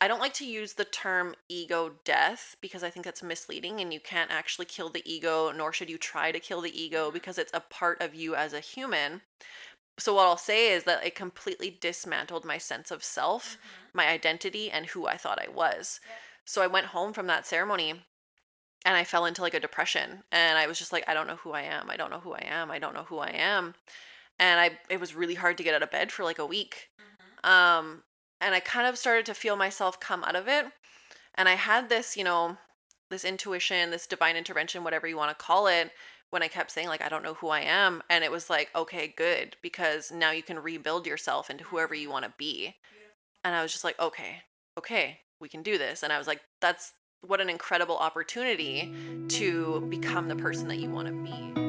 I don't like to use the term ego death because I think that's misleading and you can't actually kill the ego, nor should you try to kill the ego Mhm, because it's a part of you as a human. So, what I'll say is that it completely dismantled my sense of self, mhm. my identity, and who I thought I was. Yep. So, I went home from that ceremony and I fell into like a depression. And I was just like, I don't know who I am. I don't know who I am. I don't know who I am. And it was really hard to get out of bed for like a week. Mhm. Um, and I kind of started to feel myself come out of it. And I had this, this intuition, this divine intervention, whatever you want to call it, when I kept saying, like, I don't know who I am. And it was like, okay, good, because now you can rebuild yourself into whoever you Mhm. want to be. Beautiful. And I was just like, okay, we can do this. And I was like, that's what an incredible opportunity to become the person that you want to be.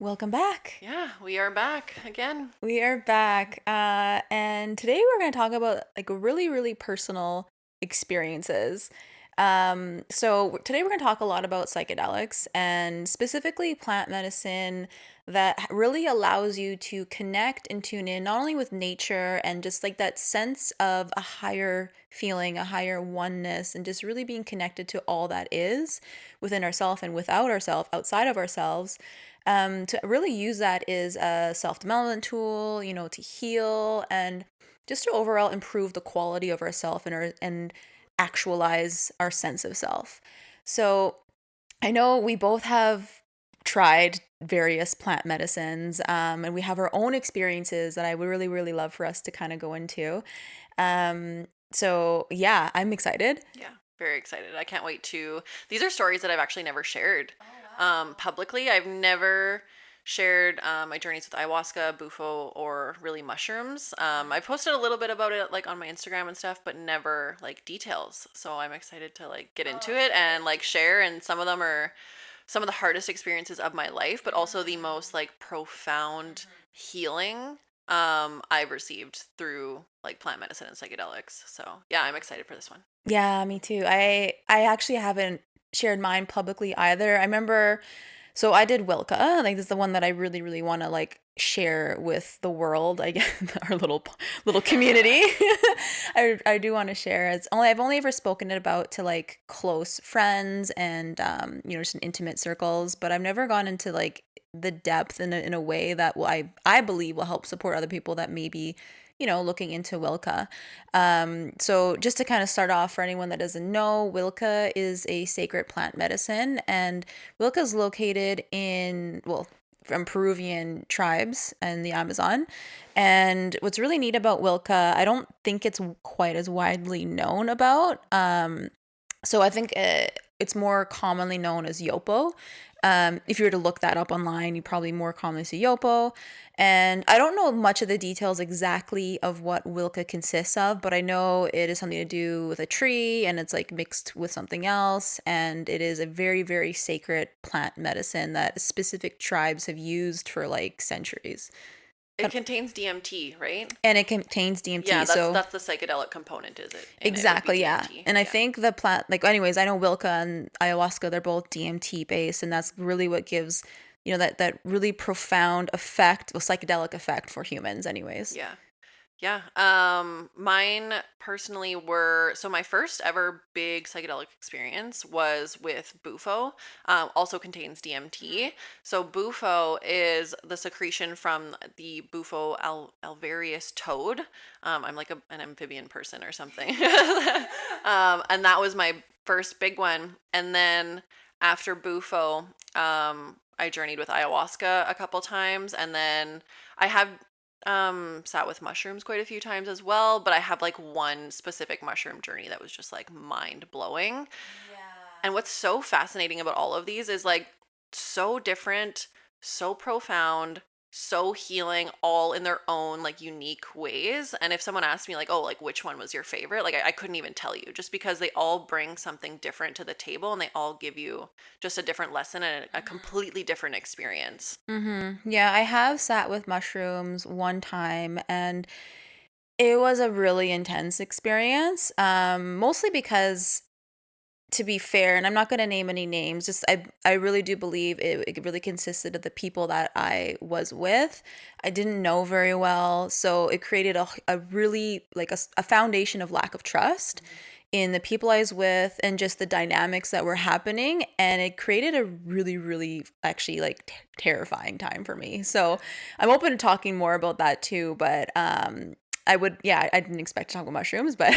Welcome back. Yeah, we are back again. We are back. And today we're going to talk about like really, really personal experiences. So today we're going to talk a lot about psychedelics and specifically plant medicine that really allows you to connect and tune in not only with nature and just like that sense of a higher feeling, a higher oneness, and just really being connected to all that is within ourselves and without ourselves, outside of ourselves, to really use that as a self-development tool, to heal and just to overall improve the quality of ourself and actualize our sense of self. So I know we both have tried various plant medicines, and we have our own experiences that I would really, really love for us to kind of go into. So yeah, I'm excited. Yeah, very excited. I can't wait to. These are stories that I've actually never shared Oh, wow. publicly. I've never shared my journeys with ayahuasca, bufo, or really mushrooms. I posted a little bit about it like on my Instagram and stuff, but never like details. So I'm excited to like get Oh, into it share and it. like share. And some of them are some of the hardest experiences of my life, but also the most Mm, like profound mhm. healing I've received through like plant medicine and psychedelics. So yeah, I'm excited for this one. Yeah, me too. I actually haven't shared mine publicly either. I remember, so I did Wilka. Like this is the one that I really really want to like share with the world. I guess our little community. I do want to share. I've only ever spoken it about to like close friends and just in intimate circles, but I've never gone into like the depth in a way that I believe will help support other people that may be looking into Wilka. So just to kind of start off for anyone that doesn't know, Wilka is a sacred plant medicine, and Wilka is located from Peruvian tribes in the Amazon. And what's really neat about Wilka, I don't think it's quite as widely known about. So I think it's more commonly known as Yopo. If you were to look that up online, you probably more commonly see Yopo. And I don't know much of the details exactly of what Wilka consists of, but I know it is something to do with a tree and it's like mixed with something else. And it is a very, very sacred plant medicine that specific tribes have used for like centuries. It contains DMT, right? And it contains DMT. Yeah, that's So that's the psychedelic component, is it? And it would be exactly, yeah. DMT. And I Yeah. think the plant, like, anyways, I know Wilka and ayahuasca, they're both DMT based, and that's really what gives, that really profound effect, well, psychedelic effect for humans, anyways. Yeah. Yeah. Mine personally were so my first ever big psychedelic experience was with bufo. Also contains Mhm. DMT. So bufo is the secretion from the bufo alvarius toad. I'm like an amphibian person or something. And that was my first big one. And then after bufo, I journeyed with ayahuasca a couple times, and then I have sat with mushrooms quite a few times as well, but I have like one specific mushroom journey that was just like mind blowing. And Yeah. what's so fascinating about all of these is like so different, so profound, so healing, all in their own like unique ways. And if someone asked me like, oh, like which one was your favorite, like I couldn't even tell you, just because they all bring something different to the table and they all give you just a different lesson and a Mhm. completely different experience. Yeah, I have sat with mushrooms one time, and it was a really intense experience. Mostly because to be fair, and I'm not going to name any names, just I really do believe it really consisted of the people that I was with. I didn't know very well, so it created a really like a foundation of lack of trust in the people I was with and just the dynamics that were happening, and it created a really really actually like terrifying time for me. So I'm open to talking more about that too, but I would, yeah, I didn't expect to talk about mushrooms, but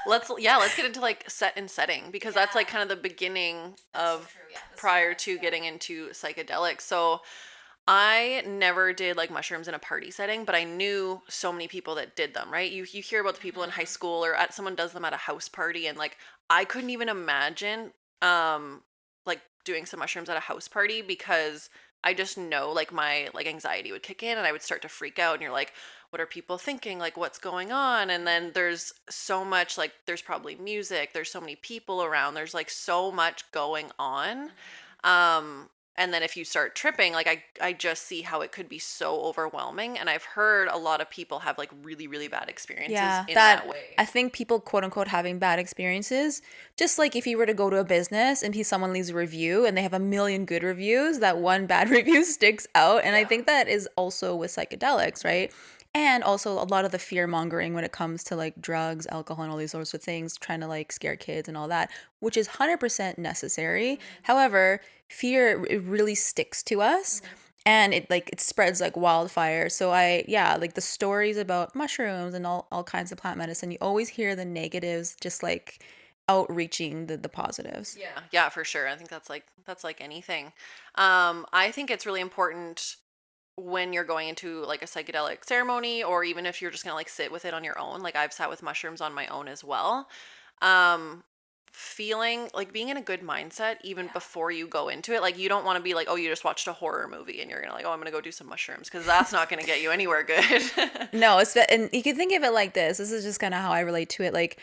Let's get into like set and setting, because that's like kind of the beginning of prior to getting into psychedelics. So I never did like mushrooms in a party setting, but I knew so many people that did them, right? You hear about the people in high school, or someone does them at a house party, and like I couldn't even imagine like doing some mushrooms at a house party, because I just know like my like anxiety would kick in and I would start to freak out, and you're like, what are people thinking? Like what's going on? And then there's so much, like there's probably music, there's so many people around, there's like so much going on. Um and then if you start tripping, like I just see how it could be so overwhelming. And I've heard a lot of people have like really, really bad experiences yeah, in that that I way. think people quote unquote having bad experiences, just like if you were to go to a business and someone leaves a review and they have a million good reviews, that one bad review sticks out. And I Yeah. think that is also with psychedelics, right? And also a lot of the fear mongering when it comes to like drugs, alcohol, and all these sorts of things, trying to like scare kids and all that, which is 100% necessary. However, fear, it really sticks to us, and it spreads like wildfire. So yeah, like the stories about mushrooms and all kinds of plant medicine, you always hear the negatives just like outreaching the positives. Yeah, yeah, for sure. I think that's like anything. I think it's really important when you're going into like a psychedelic ceremony, or even if you're just gonna like sit with it on your own. Like I've sat with mushrooms on my own as well. Um, Feeling like being in a good mindset even before you go into it. Like you don't want to be like, oh, you just watched a horror movie and you're gonna like, oh, I'm gonna go do some mushrooms, because that's not gonna get you anywhere good. No, and you can think of it like this. This is just kind of how I relate to it. Like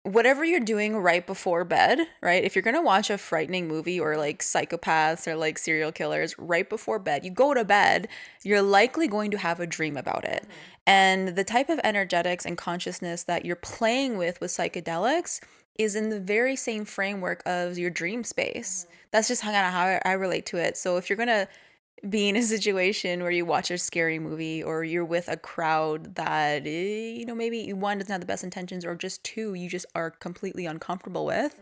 whatever you're doing right before bed, right? If you're gonna watch a frightening movie or like psychopaths or like serial killers right before bed, you go to bed, you're likely going to have a dream about it. And the type of energetics and consciousness that you're playing with psychedelics is in the very same framework of your dream space. That's just kind of how I relate to it. So if you're gonna be in a situation where you watch a scary movie or you're with a crowd that maybe one doesn't have the best intentions, or just two you just are completely uncomfortable with,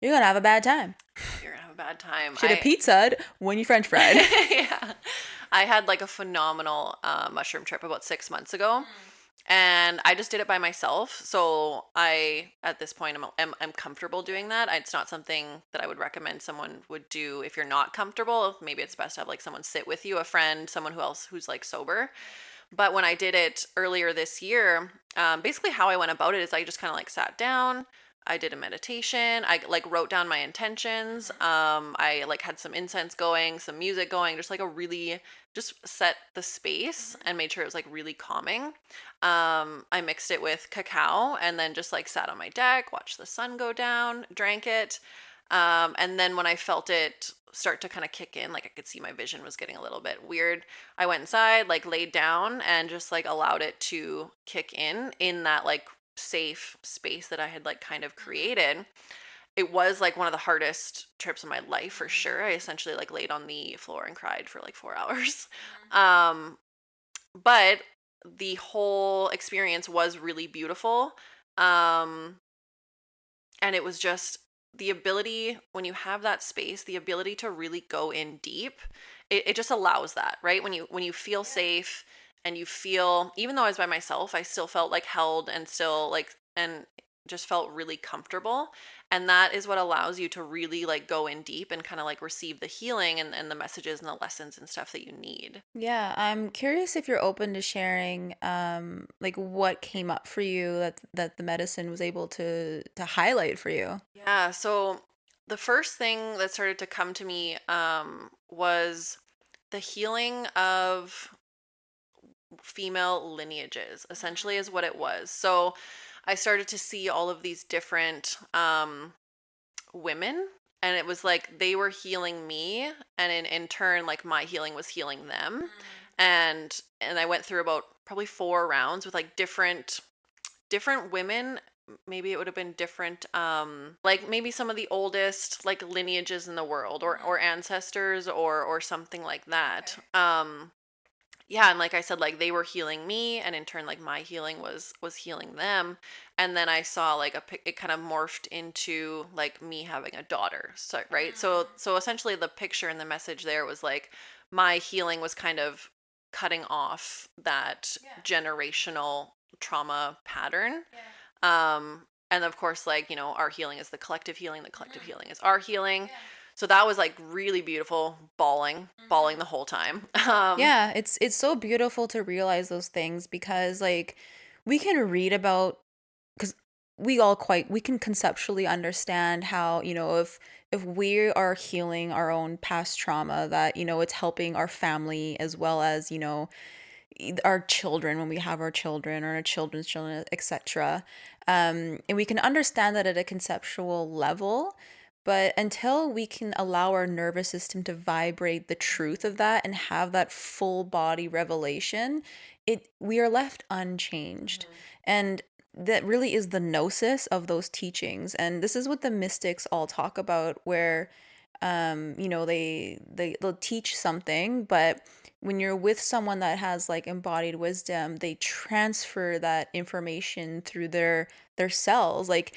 you're gonna have a bad time. You're gonna have a bad time. Should have I pizzaed when you french fried. yeah. I had like a phenomenal mushroom trip about 6 months ago, and I just did it by myself. So at this point, I'm comfortable doing that. It's not something that I would recommend someone would do if you're not comfortable. Maybe it's best to have like someone sit with you, a friend, someone who's like sober. But when I did it earlier this year, basically how I went about it is I just kind of like sat down. I did a meditation. I like wrote down my intentions. I like had some incense going, some music going, just like a really just set the space and made sure it was like really calming. I mixed it with cacao and then just like sat on my deck, watched the sun go down, drank it. And then when I felt it start to kind of kick in, like I could see my vision was getting a little bit weird, I went inside, like laid down and just like allowed it to kick in that like safe space that I had like kind of created. It was like one of the hardest trips of my life for sure. I essentially like laid on the floor and cried for like 4 hours. Um, but the whole experience was really beautiful. Um, and it was just the ability, when you have that space, the ability to really go in deep, it just allows that, right? When you feel safe, and you feel, even though I was by myself, I still felt like held, and still like, and just felt really comfortable. And that is what allows you to really like go in deep and kind of like receive the healing and the messages and the lessons and stuff that you need. Yeah, I'm curious if you're open to sharing like what came up for you that the medicine was able to highlight for you. Yeah, so the first thing that started to come to me was the healing of female lineages, essentially, is what it was. So I started to see all of these different women, and it was like they were healing me, and in turn, like my healing was healing them. And I went through about probably 4 rounds with like different women, maybe it would have been different, like maybe some of the oldest like lineages in the world, or ancestors, or something like that. Yeah, and like I said, like they were healing me, and in turn like my healing was healing them. And then I saw like it kind of morphed into like me having a daughter. So right, so essentially the picture and the message there was like my healing was kind of cutting off that generational trauma pattern. And of course, like, our healing is the collective healing, the collective healing is our healing. So that was like really beautiful, bawling the whole time. Yeah, it's so beautiful to realize those things because like we can read about because we can conceptually understand how, if we are healing our own past trauma, that, it's helping our family as well as, our children when we have our children or our children's children, etc. And we can understand that at a conceptual level, but until we can allow our nervous system to vibrate the truth of that and have that full body revelation, we are left unchanged. And that really is the gnosis of those teachings. And this is what the mystics all talk about, where they'll teach something, but when you're with someone that has like embodied wisdom, they transfer that information through their cells. Like,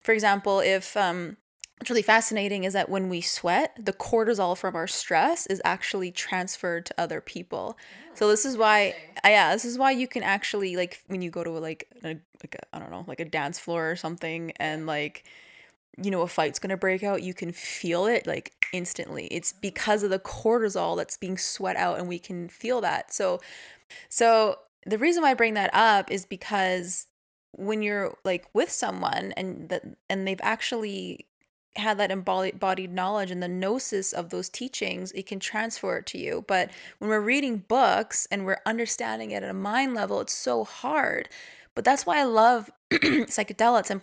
for example, if what's really fascinating is that when we sweat, the cortisol from our stress is actually transferred to other people. So this is why, yeah, this is why you can actually, like, when you go to I don't know, like a dance floor or something, and like, a fight's gonna break out, you can feel it like instantly. It's because of the cortisol that's being sweat out, and we can feel that. So the reason why I bring that up is because when you're like with someone and they've actually had that embodied knowledge and the gnosis of those teachings, it can transfer it to you. But when we're reading books and we're understanding it at a mind level, it's so hard. But that's why I love psychedelics and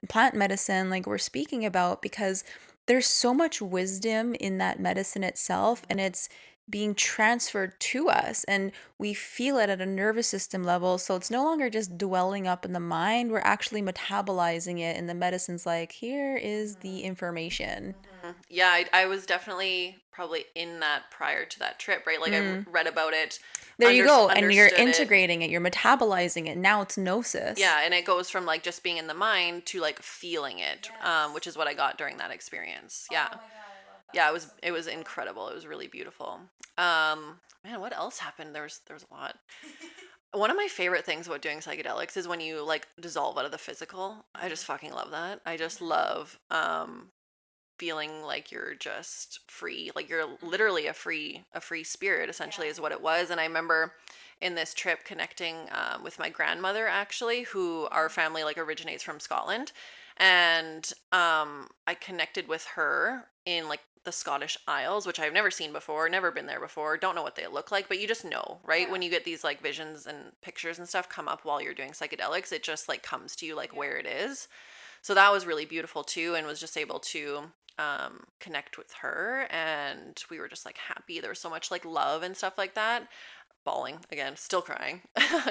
plant medicine, like we're speaking about, because there's so much wisdom in that medicine itself, and it's being transferred to us, and we feel it at a nervous system level. So it's no longer just dwelling up in the mind, we're actually metabolizing it, and the medicine's like, here is the information. Yeah, I was definitely probably in that prior to that trip, right? Like I Mm. read about it, There you go. And you're understood it. integrating it, you're metabolizing it. Now it's gnosis. Yeah, and it goes from like just being in the mind to like feeling it, which is what I got during that experience. Yeah. Yeah, it was incredible. It was really beautiful. Man, what else happened? There was a lot. One of my favorite things about doing psychedelics is when you like dissolve out of the physical. I just fucking love that. I just love feeling like you're just free, like you're literally a free spirit, essentially, is what it was. And I remember in this trip connecting with my grandmother, actually, who our family like originates from Scotland. And I connected with her in like the Scottish Isles, which I've never seen before, never been there before, don't know what they look like, but you just know, right? When you get these like visions and pictures and stuff come up while you're doing psychedelics, it just like comes to you like where it is. So that was really beautiful too, and was just able to connect with her, and we were just like happy. There was so much like love and stuff like that. Bawling again, still crying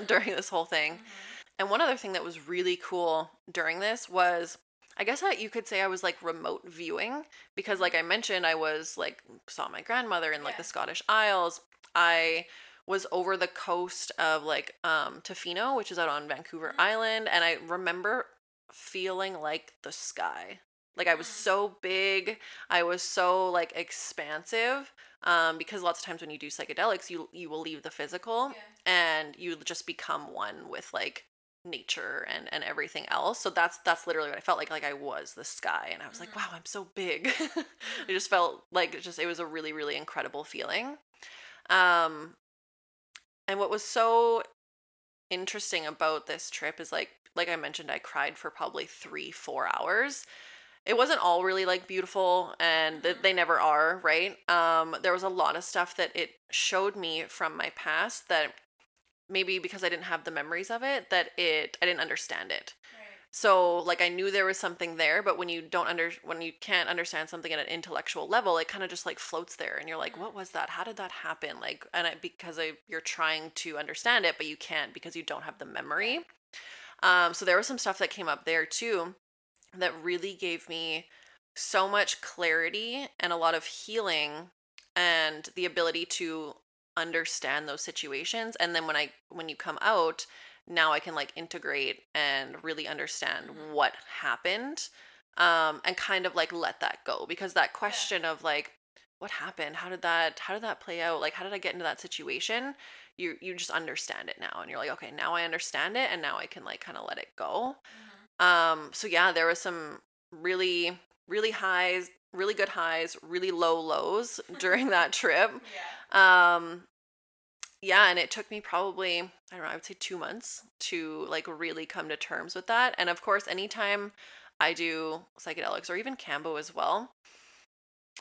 during this whole thing. And one other thing that was really cool during this was, I guess that you could say I was like remote viewing, because like I mentioned, I was like saw my grandmother in like the Scottish Isles. I was over the coast of like Tofino, which is out on Vancouver Island, and I remember feeling like the sky. Like I was so big, I was so like expansive, because lots of times when you do psychedelics, you will leave the physical, and you just become one with like nature and everything else. So that's literally what I felt like I was the sky, and I was like, wow, I'm so big. I just felt like it was a really really incredible feeling. Um and what was so interesting about this trip is like I mentioned, I cried for probably 3-4 hours. It wasn't all really like beautiful, and they never are, right? There was a lot of stuff that it showed me from my past that maybe because I didn't have the memories of it, that I didn't understand it. So like I knew there was something there, but when you can't understand something at an intellectual level, it kind of just like floats there, and you're like, what was that? How did that happen? Like, and you're trying to understand it, but you can't because you don't have the memory. So there was some stuff that came up there too that really gave me so much clarity and a lot of healing and the ability to understand those situations. And then when you come out, now I can like integrate and really understand Mhm. what happened, and kind of like let that go, because that Yeah. question of like what happened, how did that play out, like how did I get into that situation, you just understand it now, and you're like, okay, now I understand it, and now I can like kind of let it go. Mhm. So yeah, there was some really, really highs, really good highs, really low lows during that trip. Yeah. Um, yeah, and it took me probably, I don't know, I would say 2 months to like really come to terms with that. And of course, anytime I do psychedelics or even Cambo as well,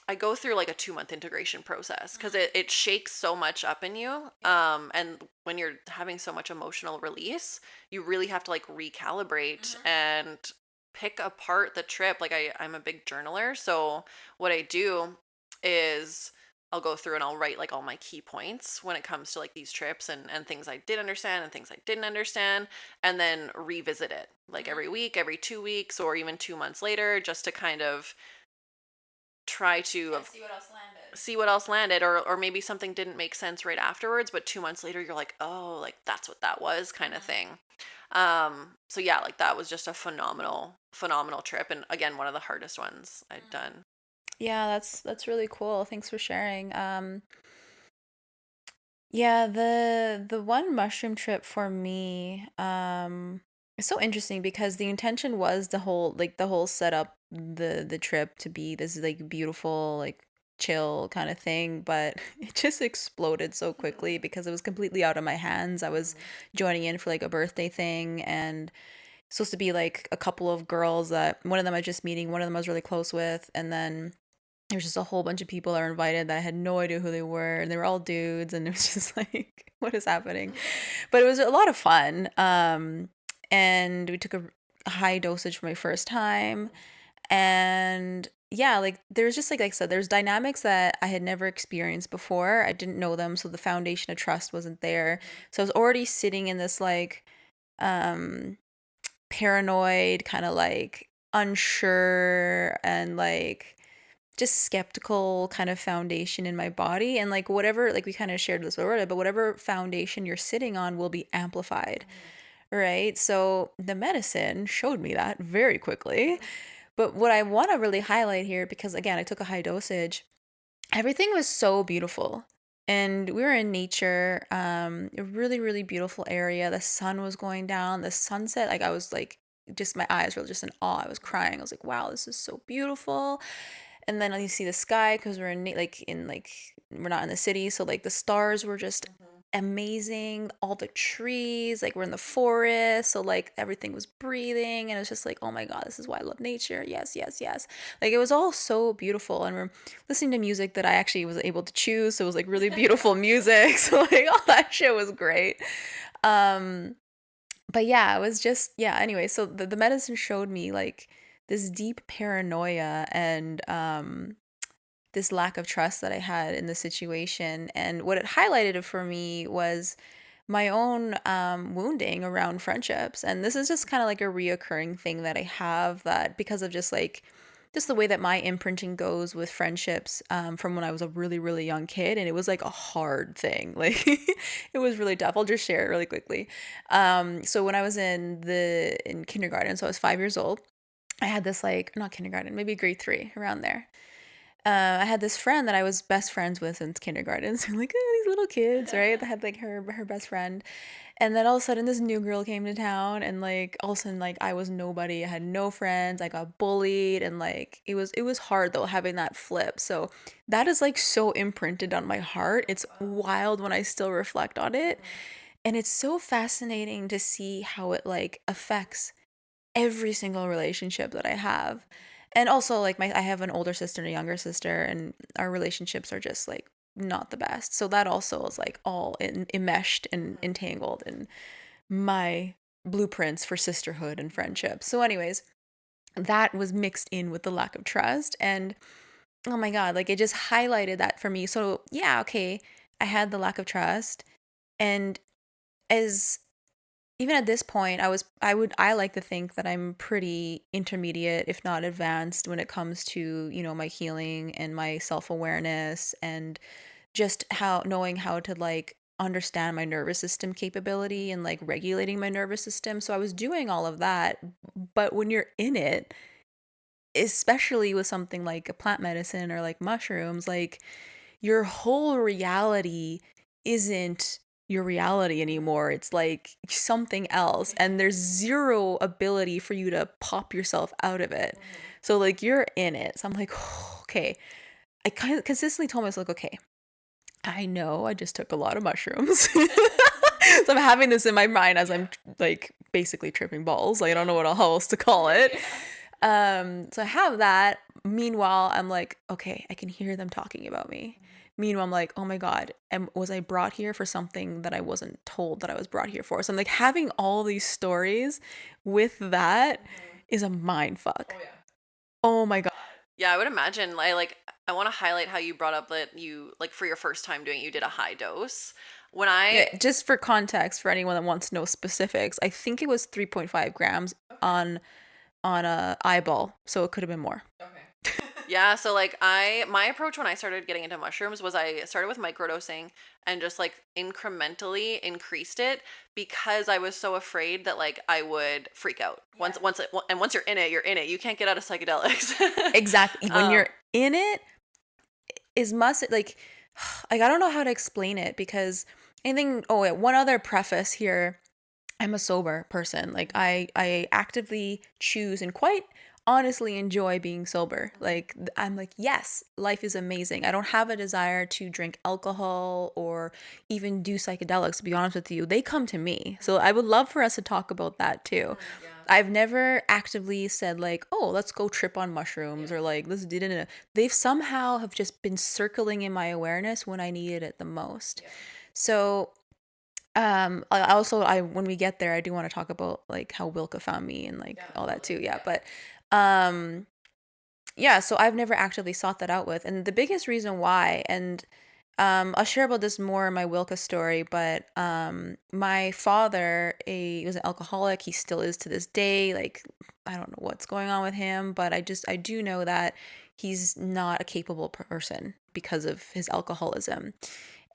I go through like a 2 month integration process because Mm. it shakes so much up in you. Yeah. And when you're having so much emotional release, you really have to like recalibrate Mhm. and pick apart the trip. Like I'm a big journaler. So what I do is I'll go through and I'll write like all my key points when it comes to like these trips, and things I did understand and things I didn't understand, and then revisit it like every Mhm. week, every 2 weeks, or even 2 months later, just to kind of try to Yeah, see what else landed. see what else landed, or maybe something didn't make sense right afterwards, but 2 months later you're like, oh, like that's what that was, kind of Mhm. thing. So yeah, like that was just a phenomenal trip, and again, one of the hardest ones I'd Mm. done. Yeah, that's really cool. Thanks for sharing. Yeah, the one mushroom trip for me, it's so interesting because the intention was the whole setup, the trip to be this like beautiful, like chill kind of thing, but it just exploded so quickly because it was completely out of my hands. I was Mhm. joining in for like a birthday thing, and supposed to be like a couple of girls that one of them I was just meeting, one of them I was really close with, and then there's just a whole bunch of people that were invited that I had no idea who they were, and they were all dudes, and it was just like, what is happening? But it was a lot of fun. And we took a high dosage for my first time, and yeah, like there's just like I said, there's dynamics that I had never experienced before. I didn't know them, so the foundation of trust wasn't there. So I was already sitting in this like um paranoid, kind of like unsure and like just skeptical kind of foundation in my body, and like whatever, like we kind of shared this already, but whatever foundation you're sitting on will be amplified, right? So the medicine showed me that very quickly. But what I want to really highlight here, because again I took a high dosage, everything was so beautiful, and we were in nature, a really really beautiful area. The sun was going down, the sunset, like I was like, just my eyes were just in awe. I was crying. I was like, wow, this is so beautiful. And then you see the sky because we're like we're not in the city, so like the stars were just Mhm. amazing. All the trees, like we're in the forest, so like everything was breathing, and it was just like, oh my god, this is why I love nature. Yes, yes, yes. Like it was all so beautiful, and we're listening to music that I actually was able to choose, so it was like really beautiful music. So like all that shit was great. Um, but yeah, it was just, yeah, anyway, so the medicine showed me like this deep paranoia and this lack of trust that I had in the situation. And what it highlighted for me was my own wounding around friendships. And this is just kind of like a reoccurring thing that I have, that because of just the way that my imprinting goes with friendships, from when I was a really, really young kid. And it was like a hard thing. Like it was really tough. I'll just share it really quickly. So when I was in kindergarten, so I was 5 years old, I had this like, not kindergarten, maybe grade three, around there. I had this friend that I was best friends with since kindergarten. So like, these little kids, right? I had like her best friend, and then all of a sudden this new girl came to town, and like all of a sudden like I was nobody. I had no friends. I got bullied, and like it was hard though, having that flip. So that is like so imprinted on my heart. It's wild when I still reflect on it, Mhm. and it's so fascinating to see how it like affects every single relationship that I have. And also like I have an older sister and a younger sister, and our relationships are just like not the best. So that also is like all enmeshed and Mhm. entangled in my blueprints for sisterhood and Mhm. friendship. So anyways, that was mixed in with the lack of trust, and oh my god, like it just highlighted that for me. So yeah, okay, I had the lack of trust, and as even at this point, I like to think that I'm pretty intermediate, if not advanced, when it comes to, my healing and my self-awareness, and just how knowing how to like understand my nervous system capability and like regulating my nervous system. So I was doing all of that, but when you're in it, especially with something like a plant medicine or like mushrooms, like your whole reality isn't your reality anymore. It's like something else, and there's zero ability for you to pop yourself out of it. So like you're in it. So I'm like, okay. I kind of consistently told myself, like, okay, I know I just took a lot of mushrooms. So I'm having this in my mind as I'm like basically tripping balls. Like I don't know what else to call it. So I have that. Meanwhile, I'm like, okay, I can hear them talking about me. Meanwhile, I'm like, oh my God, was I brought here for something that I wasn't told that I was brought here for? So I'm like having all these stories with that is a mind fuck. Oh my God. Yeah, I would imagine. I want to highlight how you brought up that you like for your first time doing it, you did a high dose. When I Yeah, just for context, for anyone that wants to know specifics, I think it was 3.5 grams on a eyeball, so it could have been more. Yeah, so like my approach when I started getting into mushrooms was I started with microdosing and just like incrementally increased it because I was so afraid that like I would freak out. Once you're in it, you're in it. You can't get out of psychedelics. Exactly. When um you're in it, is must like I don't know how to explain it because anything. Oh, wait, one other preface here. I'm a sober person. Like I actively choose and quite honestly enjoy being sober. Like I'm like, yes, life is amazing. I don't have a desire to drink alcohol or even do psychedelics, to be honest with you. They come to me. So I would love for us to talk about that too. I've never actively said like, "Oh, let's go trip on mushrooms," or like, "Let's do it." They've somehow have just been circling in my awareness when I needed it the most. So I when we get there, I do want to talk about like how Wilka found me and like all that too. Yeah, but um yeah, so I've never actively sought that out with. And the biggest reason why, and I'll share about this more in my Wilka story, but my father, he was an alcoholic. He still is to this day. Like, I don't know what's going on with him, but I do know that he's not a capable person because of his alcoholism.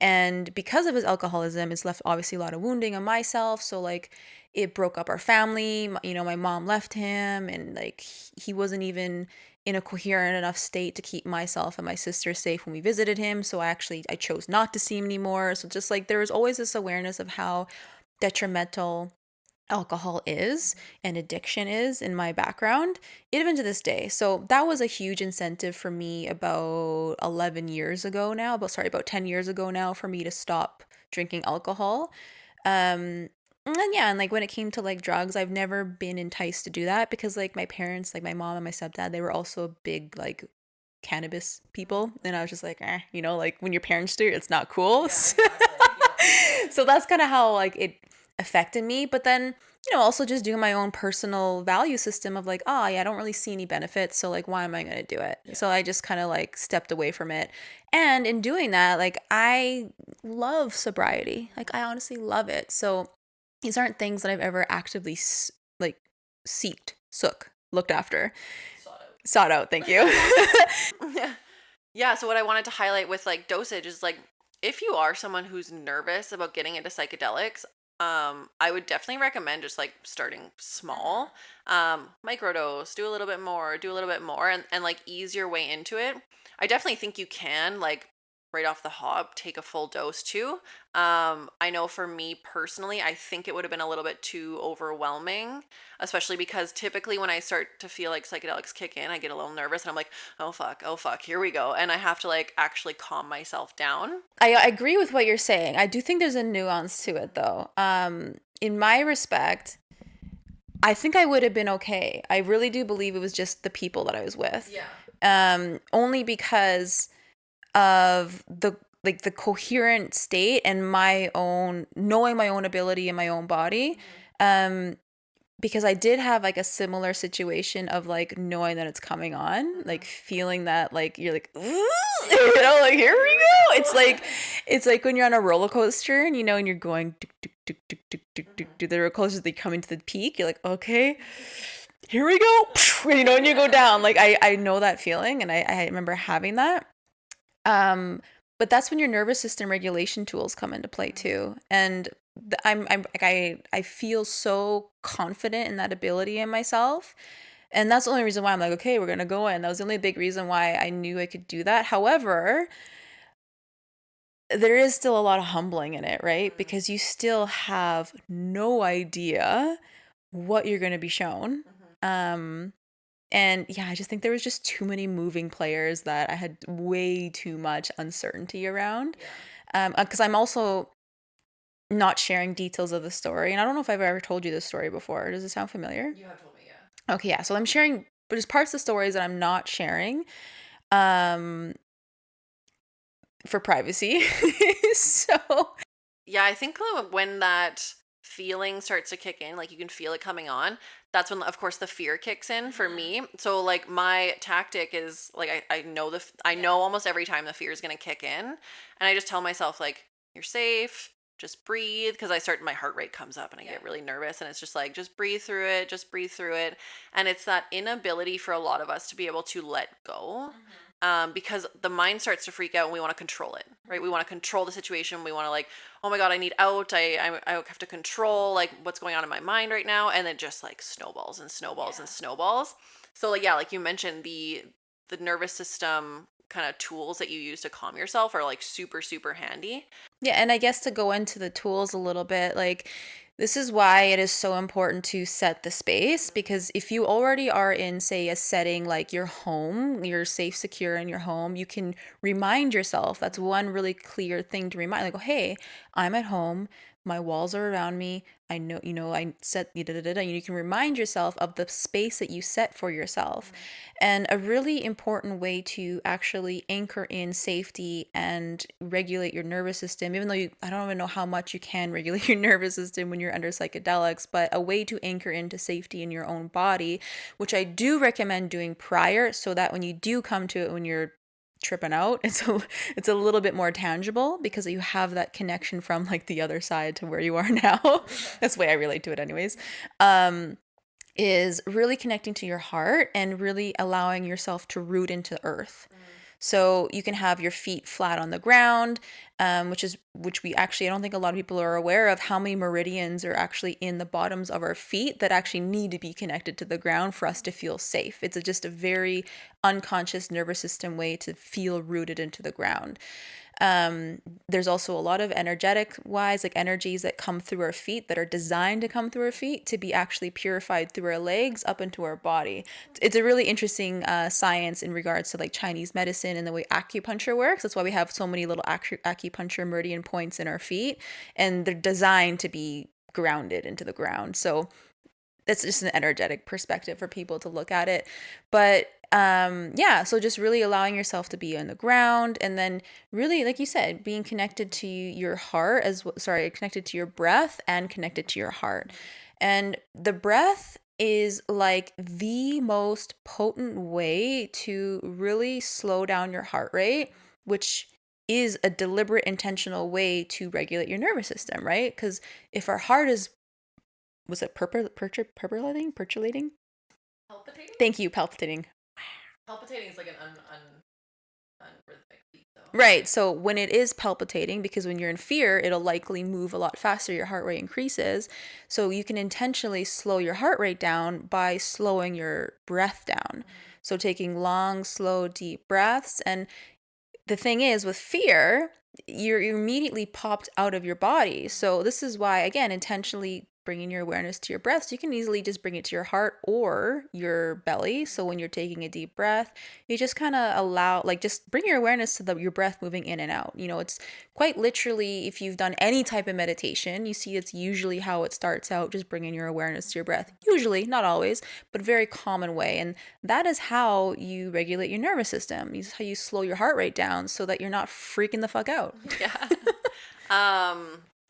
And because of his alcoholism, it's left obviously a lot of wounding on myself. So like it broke up our family. My mom left him, and like he wasn't even in a coherent enough state to keep myself and my sister safe when we visited him. So I chose not to see him anymore. So just like there was always this awareness of how detrimental alcohol is and addiction is in my background, even to this day. So that was a huge incentive for me about 11 years ago now, about 10 years ago now, for me to stop drinking alcohol. And yeah, and like when it came to like drugs, I've never been enticed to do that because like my parents, like my mom and my stepdad, they were also big like cannabis people, and I was just like, like when your parents do, it's not cool. So that's kind of how like it affected me. But then, also just doing my own personal value system of like, oh yeah, I don't really see any benefits, so like why am I going to do it? So I just kind of like stepped away from it. And in doing that, like I love sobriety. Like I honestly love it. So these aren't things that I've ever actively like looked after. Sought out, thank you. yeah. Yeah, so what I wanted to highlight with like dosage is like if you are someone who's nervous about getting into psychedelics, I would definitely recommend just like starting small. Microdose, do a little bit more, do a little bit more, and like ease your way into it. I definitely think you can like right off the hop take a full dose too. I know for me personally, I think it would have been a little bit too overwhelming, especially because typically when I start to feel like psychedelics kick in, I get a little nervous and I'm like, oh fuck, here we go. And I have to like actually calm myself down. I agree with what you're saying. I do think there's a nuance to it though. In my respect, I think I would have been okay. I really do believe it was just the people that I was with. Only because of the coherent state and my own knowing my own ability and my own body. Because I did have like a similar situation of like knowing that it's coming on, like feeling that like you're like, "Ooh," Like here we go. It's like when you're on a roller coaster and and you're going the roller coaster, they come into the peak. You're like, okay, here we go. And you go down. Like I know that feeling, and I remember having that. Um, but that's when your nervous system regulation tools come into play too. And I'm like I feel so confident in that ability in myself. And that's the only reason why I'm like, okay, we're gonna go in. That was the only big reason why I knew I could do that. However, there is still a lot of humbling in it, right? Because you still have no idea what you're gonna be shown. Um, and yeah, I just think there was just too many moving players that I had way too much uncertainty around. Because I'm also not sharing details of the story, and I don't know if I've ever told you this story before. Does it sound familiar? You have told me, yeah. Okay, yeah. So I'm sharing, but there's parts of the stories that I'm not sharing, um, for privacy. So Yeah, I think when that feeling starts to kick in, like you can feel it coming on, that's when, of course, the fear kicks in for me. So, like, my tactic is like, I know I know almost every time the fear is gonna kick in, and I just tell myself like, you're safe. Just breathe, because my heart rate comes up and I get really nervous, and it's just like, just breathe through it, just breathe through it. And it's that inability for a lot of us to be able to let go, because the mind starts to freak out and we want to control it, right? We want to control the situation. We want to, like, oh my God, I need out. I have to control like what's going on in my mind right now. And it just like snowballs and snowballs and snowballs. So like, yeah, like you mentioned, the nervous system kind of tools that you use to calm yourself are like super, super handy. yeah, and I guess to go into the tools a little bit, like this is why it is so important to set the space, because if you already are in, say, a setting like your home, you're safe, secure in your home, you can remind yourself. That's one really clear thing to remind, like, oh, hey, I'm at home. My walls are around me. I know, I set, da, da, da, da. You can remind yourself of the space that you set for yourself. And a really important way to actually anchor in safety and regulate your nervous system, even though I don't even know how much you can regulate your nervous system when you're under psychedelics, but a way to anchor into safety in your own body, which I do recommend doing prior, so that when you do come to it when you're tripping out, it's a little bit more tangible, because you have that connection from like the other side to where you are now. That's the way I relate to it anyways. Is really connecting to your heart and really allowing yourself to root into earth. So you can have your feet flat on the ground, which we actually, I don't think a lot of people are aware of how many meridians are actually in the bottoms of our feet that actually need to be connected to the ground for us to feel safe. It's just a very unconscious nervous system way to feel rooted into the ground. There's also a lot of energetic wise, like energies that come through our feet that are designed to come through our feet to be actually purified through our legs up into our body. It's a really interesting science in regards to like Chinese medicine and the way acupuncture works. That's why we have so many little acupuncture meridian points in our feet, and they're designed to be grounded into the ground. So that's just an energetic perspective for people to look at it. But yeah, so just really allowing yourself to be on the ground, and then really, like you said, being connected to your heart connected to your breath and connected to your heart. And the breath is like the most potent way to really slow down your heart rate, which is a deliberate, intentional way to regulate your nervous system, right? Because if our heart is, was it percolating? Palpitating? Thank you, palpitating. Palpitating is like an unrhythmic beat, though. Right. So when it is palpitating, because when you're in fear, it'll likely move a lot faster, your heart rate increases. So you can intentionally slow your heart rate down by slowing your breath down. So taking long, slow, deep breaths. And the thing is, with fear, you're immediately popped out of your body. So this is why, again, intentionally bringing your awareness to your breath. So you can easily just bring it to your heart or your belly. So when you're taking a deep breath, you just kind of allow, like, just bring your awareness to your breath moving in and out. It's quite literally, if you've done any type of meditation, you see it's usually how it starts out, just bringing your awareness to your breath. Usually, not always, but very common way. And that is how you regulate your nervous system. This is how you slow your heart rate down so that you're not freaking the fuck out. Yeah.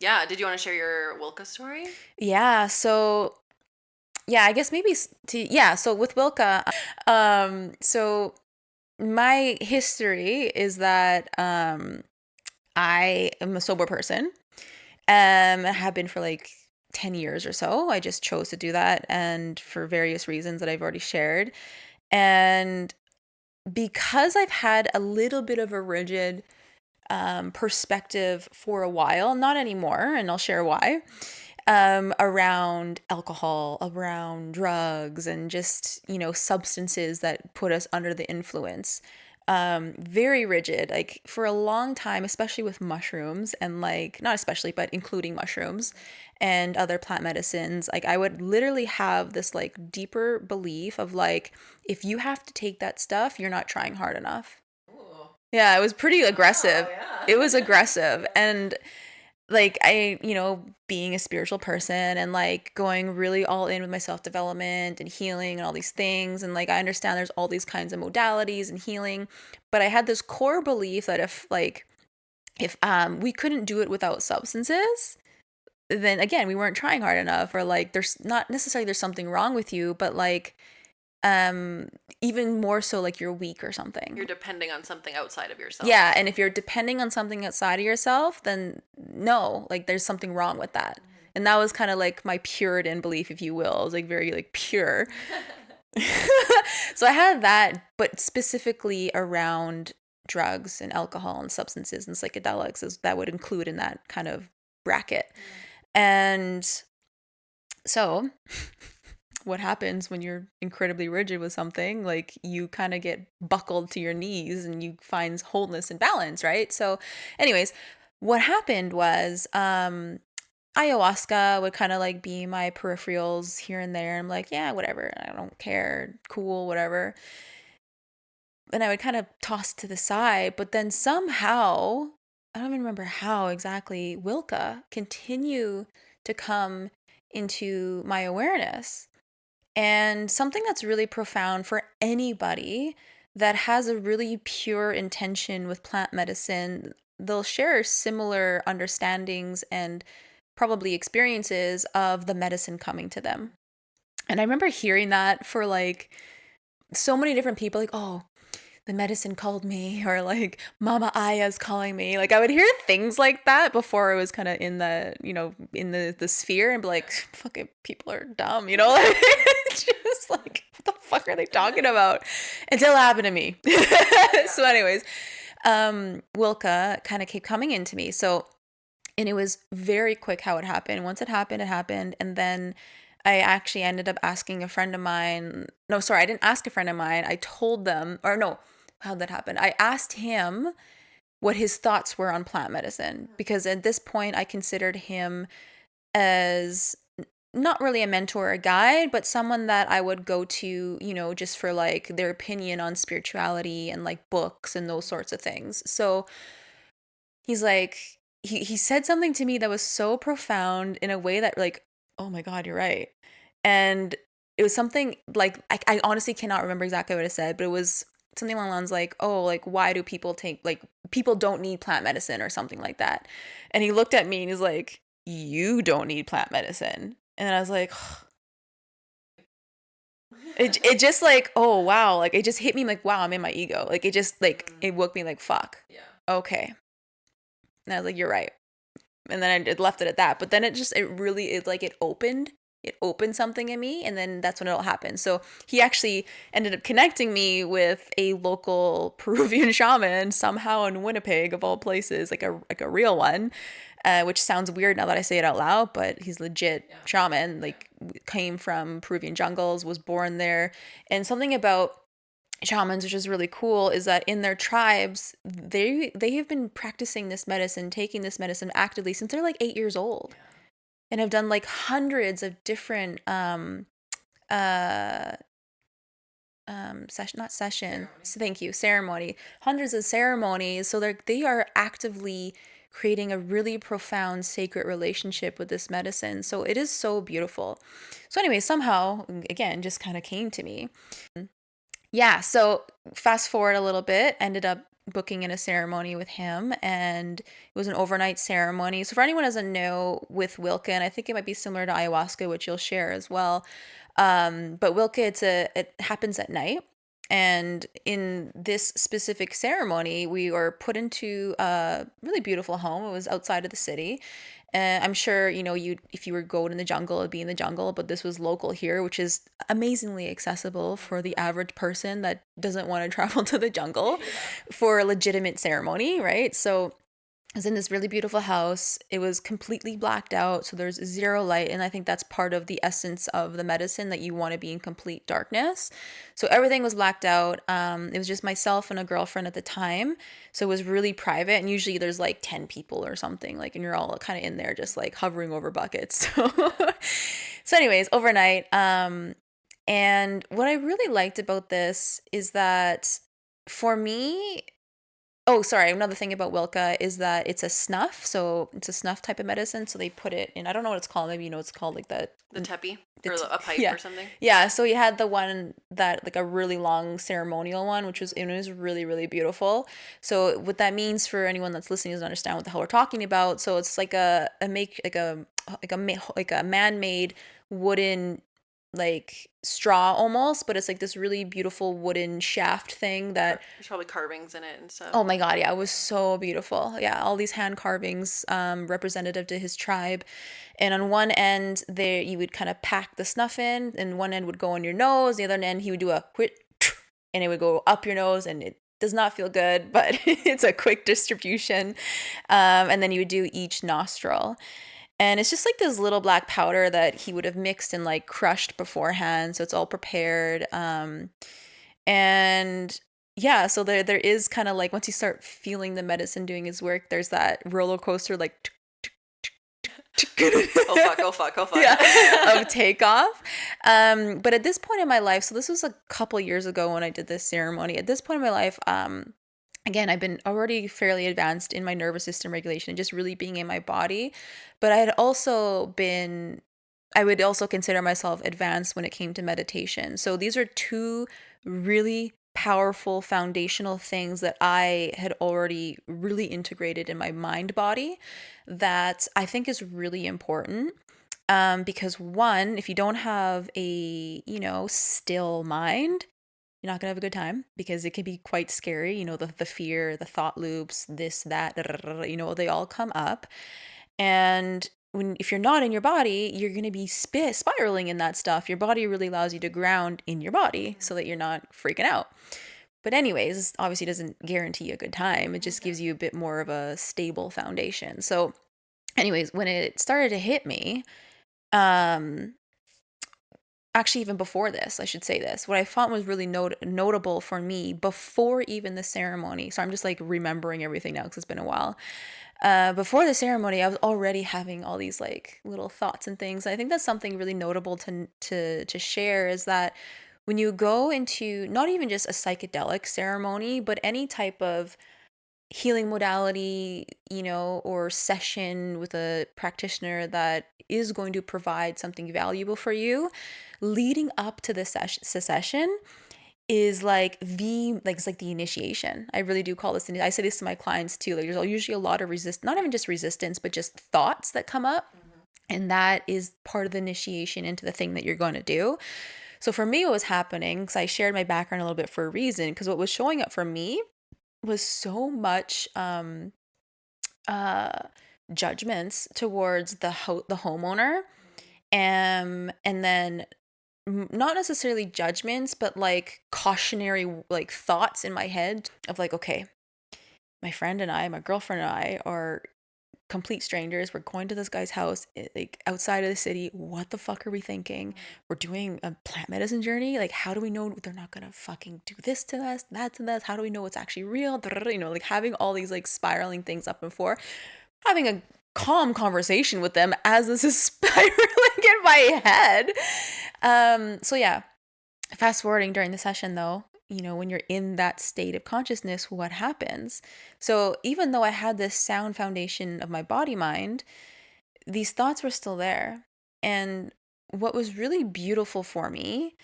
Yeah. Did you want to share your Wilka story? Yeah. So yeah, I guess maybe so with Wilka, so my history is that I am a sober person. I have been for like 10 years or so. I just chose to do that, and for various reasons that I've already shared. And because I've had a little bit of a rigid perspective for a while, not anymore, and I'll share why, around alcohol, around drugs, and just, substances that put us under the influence. Very rigid, like for a long time, especially with mushrooms, and like, not especially, but including mushrooms and other plant medicines. Like, I would literally have this like deeper belief of like, if you have to take that stuff, you're not trying hard enough. Ooh. Yeah, it was pretty Wow, aggressive. It yeah. was aggressive. And like, being a spiritual person and like going really all in with my self development and healing and all these things. And like, I understand there's all these kinds of modalities and healing. But I had this core belief that if we couldn't do it without substances, then again, we weren't trying hard enough, or like, there's not necessarily there's something wrong with you, but like, um, even more so, like you're weak or something. You're depending on something outside of Yeah, yourself. and if you're depending on something outside of yourself, then no, like there's something wrong with that. And that was kind of like my Puritan belief, if you will. It was like very like pure. So I had that, but specifically around drugs and alcohol and substances and psychedelics, is that would include in that kind of bracket. And so what happens when you're incredibly rigid with something, like you kind of get buckled to your knees and you find wholeness and balance, right? So anyways, what happened was ayahuasca would kind of like be my peripherals here and there. I'm like, yeah, whatever, I don't care, cool, whatever. And I would kind of toss to the side, but then somehow, I don't even remember how exactly, Wilka continue to come into my awareness. And something that's really profound for anybody that has a really pure intention with plant medicine, they'll share similar understandings and probably experiences of the medicine coming to them. And I remember hearing that for like so many different people, like, oh, the medicine called me, or like Mama Aya's calling me. Like, I would hear things like that before I was kind of in the, in the sphere, and be like, fucking people are dumb, like, it's just like, what the fuck are they talking about? Until it happened to me. So anyways, Wilka kind of kept coming into me. So, and it was very quick how it happened. Once it happened, it happened. And then I actually ended up asking a friend of mine. No, sorry, I didn't ask a friend of mine. I told them, or no, how'd that happen? I asked him what his thoughts were on plant medicine, because at this point I considered him as not really a mentor or a guide, but someone that I would go to, just for like their opinion on spirituality and like books and those sorts of things. So he's like, he said something to me that was so profound in a way that like, oh my God, you're right. And it was something like, I honestly cannot remember exactly what it said, but it was something along the lines like, oh, like, why do people take, like, people don't need plant medicine or something like that. And he looked at me and he's like, you don't need plant medicine. And I was like, it just like, oh wow, like it just hit me like, wow, I'm in my ego. Like it just like, it woke me like, fuck. Yeah. Okay. And I was like, you're right. And then I left it at that. But then it opened something in me, and then that's when it all happened. So he actually ended up connecting me with a local Peruvian shaman somehow in Winnipeg, of all places, like a real one, which sounds weird now that I say it out loud, but he's legit shaman, like came from Peruvian jungles, was born there. And something about shamans, which is really cool, is that in their tribes, they have been practicing this medicine, taking this medicine actively since they're like 8 years old, and have done like hundreds of different uh session not session so thank you ceremony hundreds of ceremonies. So they are actively creating a really profound sacred relationship with this medicine. So it is so beautiful. So anyway, somehow again just kind of came to me. Yeah, so fast forward a little bit, ended up booking in a ceremony with him, and it was an overnight ceremony. So for anyone who doesn't know, with Wilka, and I think it might be similar to ayahuasca, which you'll share as well, but Wilka, it happens at night, And in this specific ceremony, we were put into a really beautiful home. It was outside of the city. I'm sure, you if you were going in the jungle, it'd be in the jungle, but this was local here, which is amazingly accessible for the average person that doesn't want to travel to the jungle for a legitimate ceremony, right? So I was in this really beautiful house. It was completely blacked out, so there's zero light, and I think that's part of the essence of the medicine, that you want to be in complete darkness. So everything was blacked out. It was just myself and a girlfriend at the time, so it was really private. And usually there's like 10 people or something, like, and you're all kind of in there just like hovering over buckets. So anyways, overnight. And what I really liked about this is that for me, oh, sorry. Another thing about Wilka is that it's a snuff. So it's a snuff type of medicine. So they put it in, I don't know what it's called. Maybe it's called like The tepi the or t- a pipe yeah. or something. Yeah. So you had the one that, like, a really long ceremonial one, which was, it was really, really beautiful. So what that means for anyone that's listening doesn't understand what the hell we're talking about. So it's like a make, like a man-made wooden, like, straw almost, but it's like this really beautiful wooden shaft thing that, There's probably carvings in it and stuff. oh my God, yeah, it was so beautiful. Yeah, all these hand carvings, representative to his tribe. And on one end, there you would kind of pack the snuff in, and one end would go on your nose. The other end, he would do a whit, and it would go up your nose, and it does not feel good, but it's a quick distribution. And then you would do each nostril. And it's just like this little black powder that he would have mixed and like crushed beforehand. So it's all prepared. And yeah, so there is kind of like, once you start feeling the medicine doing its work, there's that roller coaster like Oh fuck, oh fuck, oh fuck. yeah, of takeoff. But at this point in my life, so this was a couple years ago when I did this ceremony. At this point in my life, again, I've been already fairly advanced in my nervous system regulation and just really being in my body. But I would also consider myself advanced when it came to meditation. So these are two really powerful foundational things that I had already really integrated in my mind body, that I think is really important. Because one, if you don't have a, still mind, you're not gonna have a good time, because it can be quite scary. The fear, the thought loops, this, that, they all come up. And if you're not in your body, you're gonna be spiraling in that stuff. Your body really allows you to ground in your body so that you're not freaking out. But anyways, this obviously doesn't guarantee a good time. It just gives you a bit more of a stable foundation. So anyways, when it started to hit me, um actually, even before this, I should say this, what I found was really notable for me before even the ceremony. So I'm just like remembering everything now because it's been a while. Before the ceremony, I was already having all these like little thoughts and things. I think that's something really notable to share, is that when you go into not even just a psychedelic ceremony, but any type of healing modality, or session with a practitioner that is going to provide something valuable for you, leading up to the session is it's like the initiation. I really do call this, I say this to my clients too. Like, there's usually a lot of not even just resistance, but just thoughts that come up. And that is part of the initiation into the thing that you're going to do. So for me, what was happening, because I shared my background a little bit for a reason, because what was showing up for me was so much uh judgments towards the homeowner, and then not necessarily judgments, but like cautionary like thoughts in my head of like, okay, my girlfriend and I are complete strangers. We're going to this guy's house, like outside of the city. What the fuck are we thinking? We're doing a plant medicine journey. Like, how do we know they're not gonna fucking do this to us, that to us? How do we know it's actually real? Like having all these like spiraling things up and forth, having a calm conversation with them as this is spiraling in my head. So yeah, fast forwarding during the session though, when you're in that state of consciousness, what happens? So even though I had this sound foundation of my body mind, these thoughts were still there. And what was really beautiful for me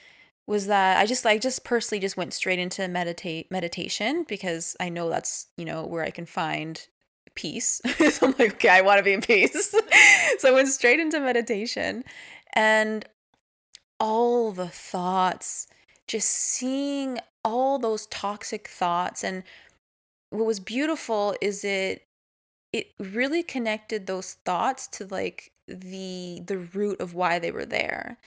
was that I just personally just went straight into meditation, because I know that's, where I can find peace. So I'm like, okay, I want to be in peace. So I went straight into meditation, and all the thoughts just seeing all those toxic thoughts. And what was beautiful is it really connected those thoughts to like the root of why they were there.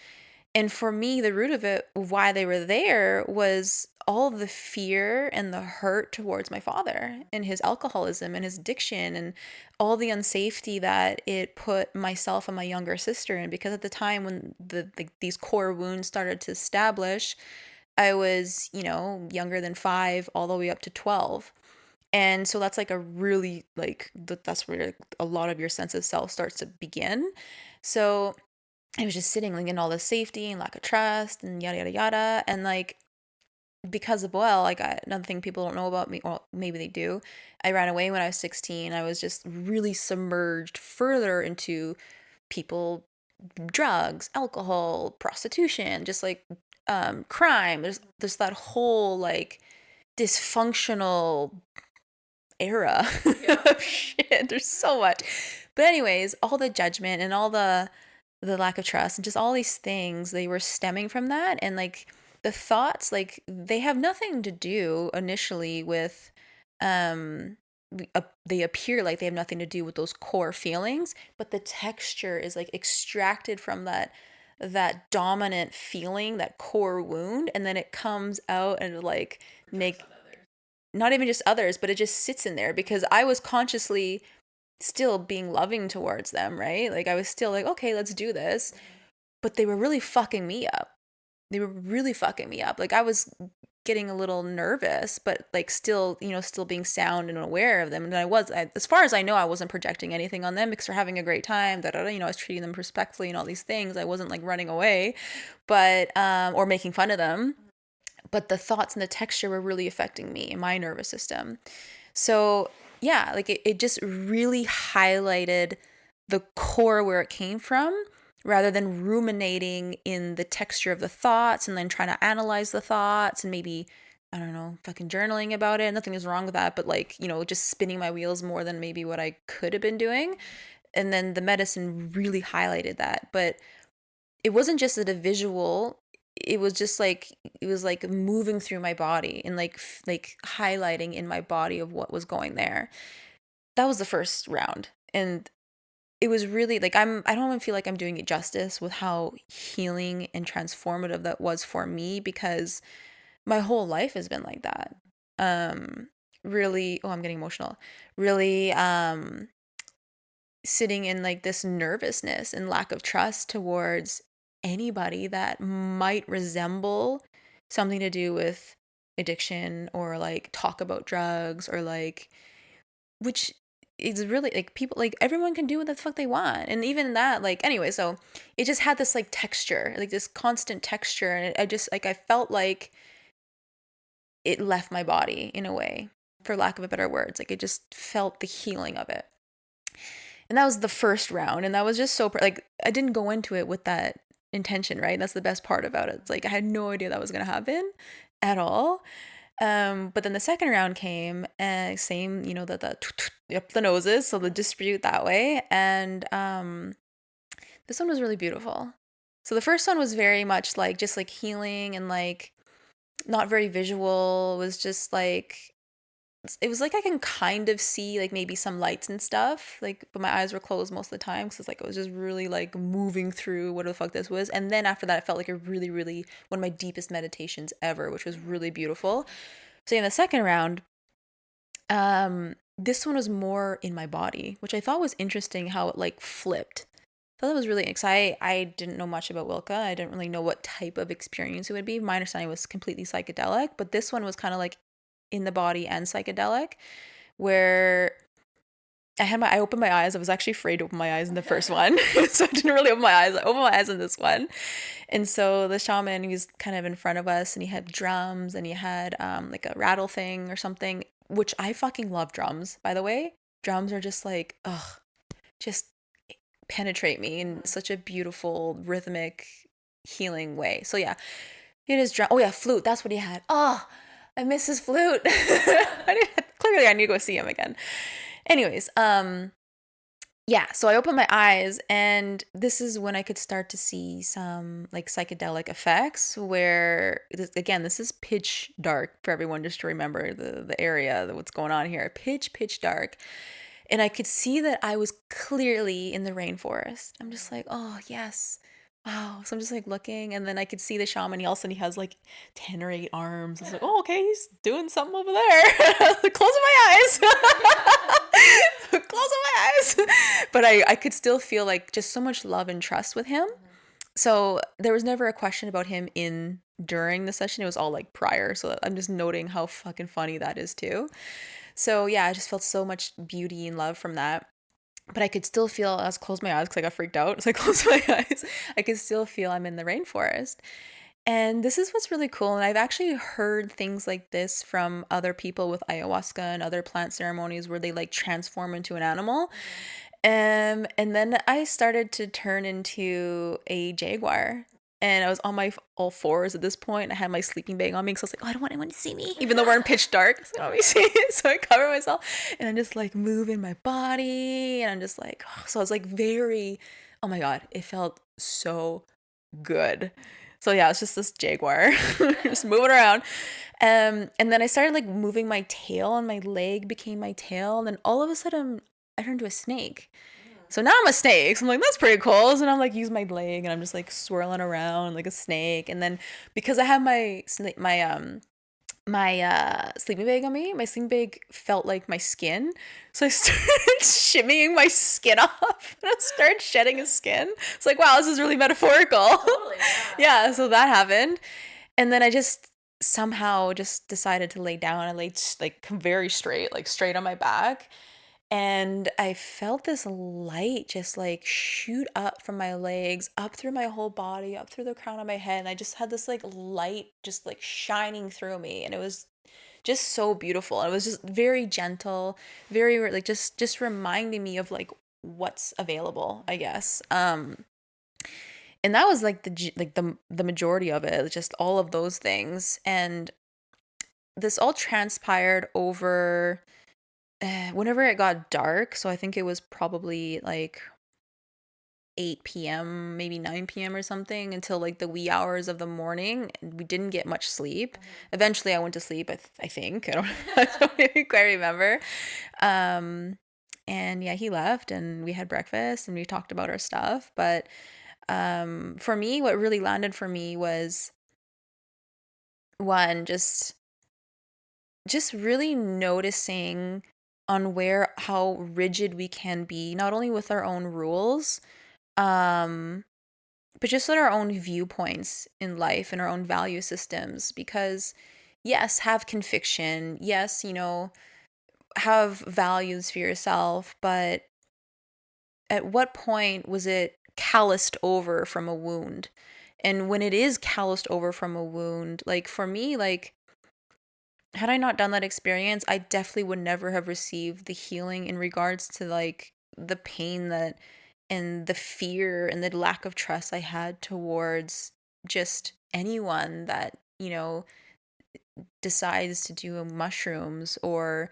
And for me, the root of it, why they were there, was all the fear and the hurt towards my father and his alcoholism and his addiction and all the unsafety that it put myself and my younger sister in. Because at the time when these core wounds started to establish, I was, younger than 5 all the way up to 12. And so that's like a really like that's where a lot of your sense of self starts to begin. So I was just sitting like in all this safety and lack of trust and yada yada yada. And like because of like another thing people don't know about me, or maybe they do, I ran away when I was 16. I was just really submerged further into people, drugs, alcohol, prostitution, just like crime. There's that whole like dysfunctional era of shit. There's so much. But anyways, all the judgment and all the lack of trust and just all these things, they were stemming from that. And like the thoughts, like they have nothing to do initially with um they appear like they have nothing to do with those core feelings, but the texture is like extracted from that dominant feeling, that core wound, and then it comes out and like make not even just others, but it just sits in there because I was consciously still being loving towards them, right? Like I was still like, okay, let's do this. But they were really fucking me up. They were really fucking me up. Like I was getting a little nervous, but like still, still being sound and aware of them. And as far as I know, I wasn't projecting anything on them because they're having a great time. I was treating them respectfully and all these things. I wasn't like running away, but or making fun of them. But the thoughts and the texture were really affecting me and my nervous system. So yeah, like it just really highlighted the core where it came from rather than ruminating in the texture of the thoughts and then trying to analyze the thoughts and maybe, I don't know, fucking journaling about it. Nothing is wrong with that, but like, just spinning my wheels more than maybe what I could have been doing. And then the medicine really highlighted that. But it wasn't just a visual, it was just like it was like moving through my body and like highlighting in my body of what was going there. That was the first round. And it was really like I don't even feel like I'm doing it justice with how healing and transformative that was for me because my whole life has been like that. Really, oh, I'm getting emotional. Really sitting in like this nervousness and lack of trust towards anybody that might resemble something to do with addiction or like talk about drugs or like which is really like people like everyone can do what the fuck they want. And even that like anyway, so it just had this like texture, like this constant texture, and I just like I felt like it left my body in a way, for lack of a better words. Like I just felt the healing of it. And that was the first round. And that was just so, like, I didn't go into it with that intention, right? That's the best part about it. It's like, I had no idea that was going to happen at all. But then the second round came, and same, the up the noses, so the distribute that way. And this one was really beautiful. So the first one was very much like just like healing and like not very visual. It was just like it was like I can kind of see like maybe some lights and stuff, like, but my eyes were closed most of the time because like I was just really like moving through what the fuck this was. And then after that, it felt like a really, really one of my deepest meditations ever, which was really beautiful. So in the second round, this one was more in my body, which I thought was interesting how it like flipped. I thought that was really exciting. I didn't know much about Wilka. I didn't really know what type of experience it would be. My understanding was completely psychedelic, but this one was kind of like in the body and psychedelic, where I opened my eyes. I was actually afraid to open my eyes in the first one. So I didn't really open my eyes. I opened my eyes in this one. And so the shaman, he was kind of in front of us, and he had drums, and he had like a rattle thing or something, which I fucking love drums, by the way. Drums are just like, ugh, just penetrate me in such a beautiful, rhythmic, healing way. So yeah, it is drum. Oh yeah, flute. That's what he had. Oh, I miss his flute. Clearly I need to go see him again. Anyways, Yeah, so I opened my eyes, and this is when I could start to see some like psychedelic effects. Where again, this is pitch dark for everyone, just to remember the area, what's going on here. Pitch dark, and I could see that I was clearly in the rainforest. I'm just like, oh yes, wow. So I'm just like looking, and then I could see the shaman. He all of a sudden he has like 10 or 8 arms. I was like, oh okay, he's doing something over there. Closing my eyes. Closing my eyes. But I could still feel like just so much love and trust with him. So there was never a question about him in during the session. It was all like prior. So I'm just noting how fucking funny that is too. So yeah, I just felt so much beauty and love from that. But I could still feel, I was closed my eyes because I got freaked out. So I closed my eyes. I could still feel I'm in the rainforest. And this is what's really cool. And I've actually heard things like this from other people with ayahuasca and other plant ceremonies where they like transform into an animal. And then I started to turn into a jaguar. And I was on my all fours at this point. I had my sleeping bag on me because I was like, oh, I don't want anyone to see me. Even though we're in pitch dark. So I don't want me to see me. So I cover myself. And I'm just like moving my body. And I'm just like, oh. So I was like very, oh my God, it felt so good. So yeah, it's just this jaguar just moving around. And then I started like moving my tail, and my leg became my tail. And then all of a sudden I turned into a snake. So now I'm a snake. So I'm like, that's pretty cool. So now I'm like, use my leg, and I'm just like swirling around like a snake. And then because I have my sleeping bag on me, my sleeping bag felt like my skin. So I started shimmying my skin off, and I started shedding his skin. It's like, wow, this is really metaphorical. Totally, Yeah, so that happened. And then I just somehow just decided to lay down. I laid like very straight, like straight on my back. And I felt this light just like shoot up from my legs, up through my whole body, up through the crown of my head. And I just had this like light just like shining through me. And it was just so beautiful. It was just very gentle, very like just reminding me of like what's available, I guess. And that was like the majority of it, just all of those things. And this all transpired over whenever it got dark. So I think it was probably like 8 p.m., maybe 9 p.m. or something, until like the wee hours of the morning. And we didn't get much sleep. Eventually I went to sleep, I think. I don't, I don't quite remember. Um, and yeah, he left, and we had breakfast, and we talked about our stuff. But for me, what really landed for me was one, just really noticing on where how rigid we can be, not only with our own rules, um but just with our own viewpoints in life and our own value systems. Because yes, have conviction, yes, have values for yourself, but at what point was it calloused over from a wound? And when it is calloused over from a wound, like for me, like had I not done that experience, I definitely would never have received the healing in regards to like the pain that and the fear and the lack of trust I had towards just anyone that, decides to do mushrooms or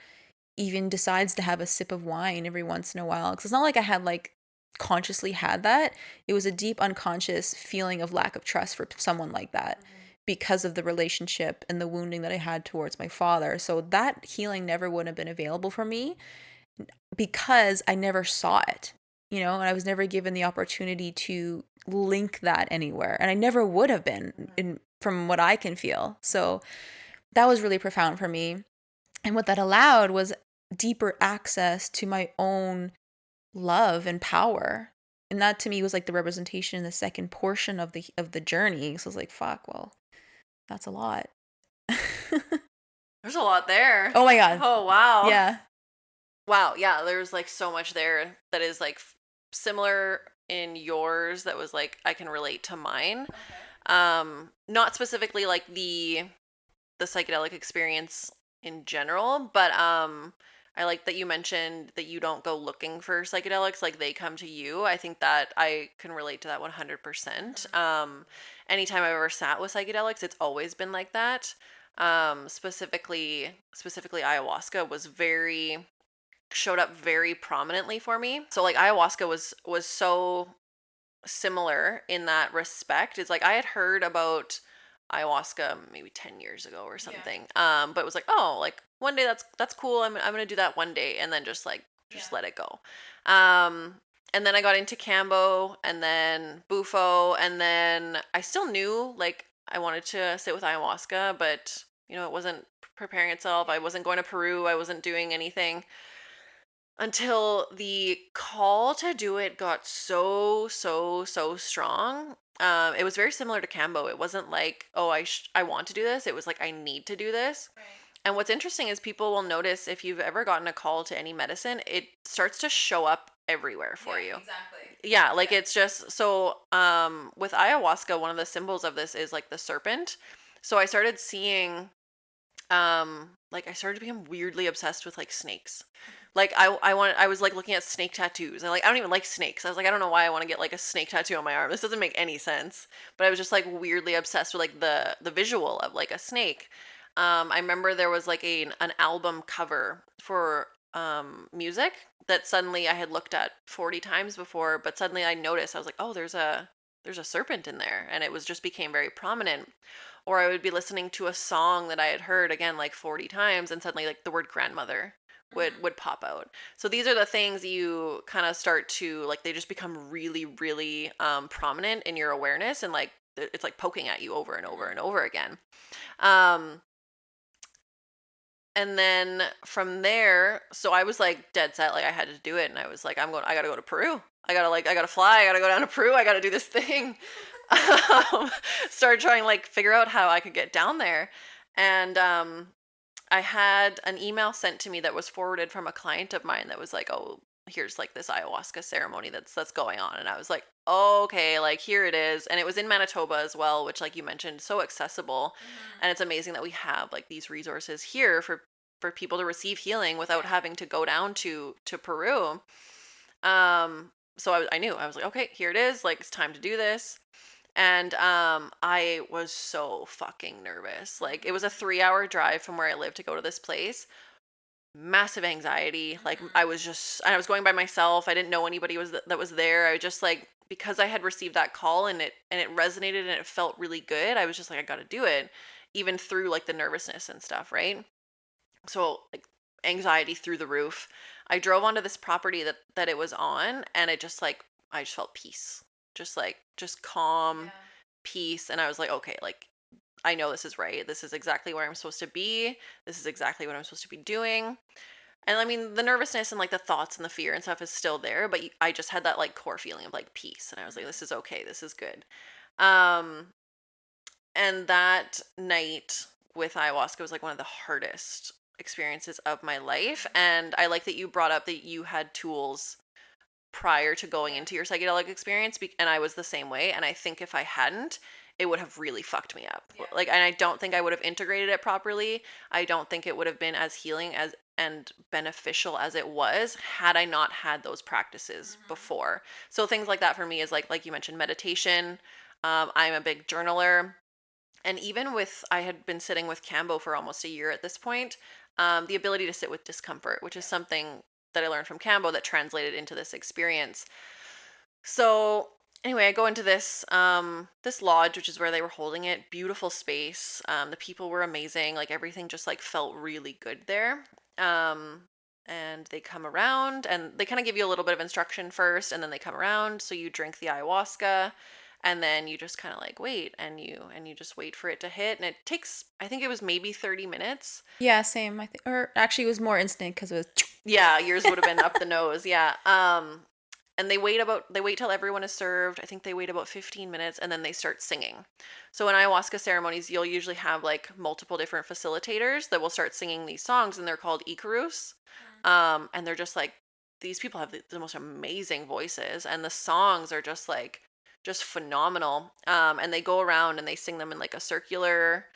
even decides to have a sip of wine every once in a while. Because it's not like I had like consciously had that. It was a deep unconscious feeling of lack of trust for someone like that because of the relationship and the wounding that I had towards my father. So that healing never would have been available for me because I never saw it, and I was never given the opportunity to link that anywhere. And I never would have been from what I can feel. So that was really profound for me. And what that allowed was deeper access to my own love and power. And that to me was like the representation in the second portion of the journey. So I was like, fuck, well, that's a lot. there's a lot there. Oh my God. Oh wow. Yeah. Wow, yeah, there's like so much there that is like similar in yours that was like I can relate to mine. Not specifically like the psychedelic experience in general, but I like that you mentioned that you don't go looking for psychedelics, like they come to you. I think that I can relate to that 100%. Anytime I've ever sat with psychedelics, it's always been like that. Specifically ayahuasca was very showed up very prominently for me. So like ayahuasca was so similar in that respect. It's like I had heard about ayahuasca maybe 10 years ago or something. But it was like, oh, like one day that's cool. I'm going to do that one day and then just let it go. Um and then I got into Cambo and then Bufo and then I still knew like I wanted to sit with ayahuasca, but it wasn't preparing itself. I wasn't going to Peru. I wasn't doing anything until the call to do it got so so strong. It was very similar to Cambo. It wasn't like, oh, I want to do this. It was like I need to do this. Right. And what's interesting is people will notice if you've ever gotten a call to any medicine, it starts to show up everywhere for you. Exactly. Yeah, like it's just so with ayahuasca, one of the symbols of this is like the serpent. So I started seeing like I started to become weirdly obsessed with like snakes. Like I was like looking at snake tattoos and like I don't even like snakes. I was like I don't know why I want to get like a snake tattoo on my arm. This doesn't make any sense. But I was just like weirdly obsessed with like the visual of like a snake. I remember there was like an album cover for music that suddenly I had looked at 40 times before, but suddenly I noticed I was like, "Oh, there's a serpent in there." And it was just became very prominent. Or I would be listening to a song that I had heard again like 40 times and suddenly like the word grandmother would pop out. So these are the things you kind of start to like they just become really really prominent in your awareness and like it's like poking at you over and over and over again. Um and then from there, so I was like dead set like I had to do it and I was like I got to go to Peru. I got to fly. I got to go down to Peru. I got to do this thing. um, Started trying to like figure out how I could get down there. And I had an email sent to me that was forwarded from a client of mine that was like, "Oh, here's like this ayahuasca ceremony that's going on." And I was like, oh, "Okay, like here it is." And it was in Manitoba as well, which like you mentioned, so accessible. And it's amazing that we have like these resources here for people to receive healing without having to go down to Peru. So I knew I was like, "Okay, here it is. Like it's time to do this." And I was so fucking nervous. Like it was a 3-hour drive from where I live to go to this place. Massive anxiety. Like I was going by myself. I didn't know anybody that was there. I just like because I had received that call and it resonated and it felt really good. I was just like I got to do it even through like the nervousness and stuff, right? So like anxiety through the roof. I drove onto this property that it was on and it just like I just felt peace. Just calm peace and I was like okay, like I know this is right. This is exactly where I'm supposed to be. This is exactly what I'm supposed to be doing. And I mean the nervousness and like the thoughts and the fear and stuff is still there, but I just had that like core feeling of like peace and I was like this is okay. This is good. Um and that night with ayahuasca was like one of the hardest experiences of my life. And I like that you brought up that you had tools prior to going into your psychedelic experience. And I was the same way. And I think if I hadn't, it would have really fucked me up. Like, and I don't think I would have integrated it properly. I don't think it would have been as healing as and beneficial as it was had I not had those practices before. So things like that for me is like you mentioned, meditation. I'm a big journaler. And even with I had been sitting with Cambo for almost a year at this point, the ability to sit with discomfort, which is something that I learned from Cambo that translated into this experience. So anyway, I go into this lodge, which is where they were holding it. Beautiful space. The people were amazing. Like everything just like felt really good there. Um, and they come around and they kind of give you a little bit of instruction first, and then they come around. So you drink the ayahuasca, and then you just kind of like wait, and you just wait for it to hit, and it takes I think it was maybe 30 minutes. Yeah, same. I think, or actually, it was more instant because it was. Yeah, yours would have been up the nose. Yeah. And they wait till everyone is served. I think they wait about 15 minutes and then they start singing. So in ayahuasca ceremonies, you'll usually have like multiple different facilitators that will start singing these songs and they're called ikarus. And they're just like these people have the most amazing voices and the songs are just like just phenomenal. And they go around and they sing them in like a circular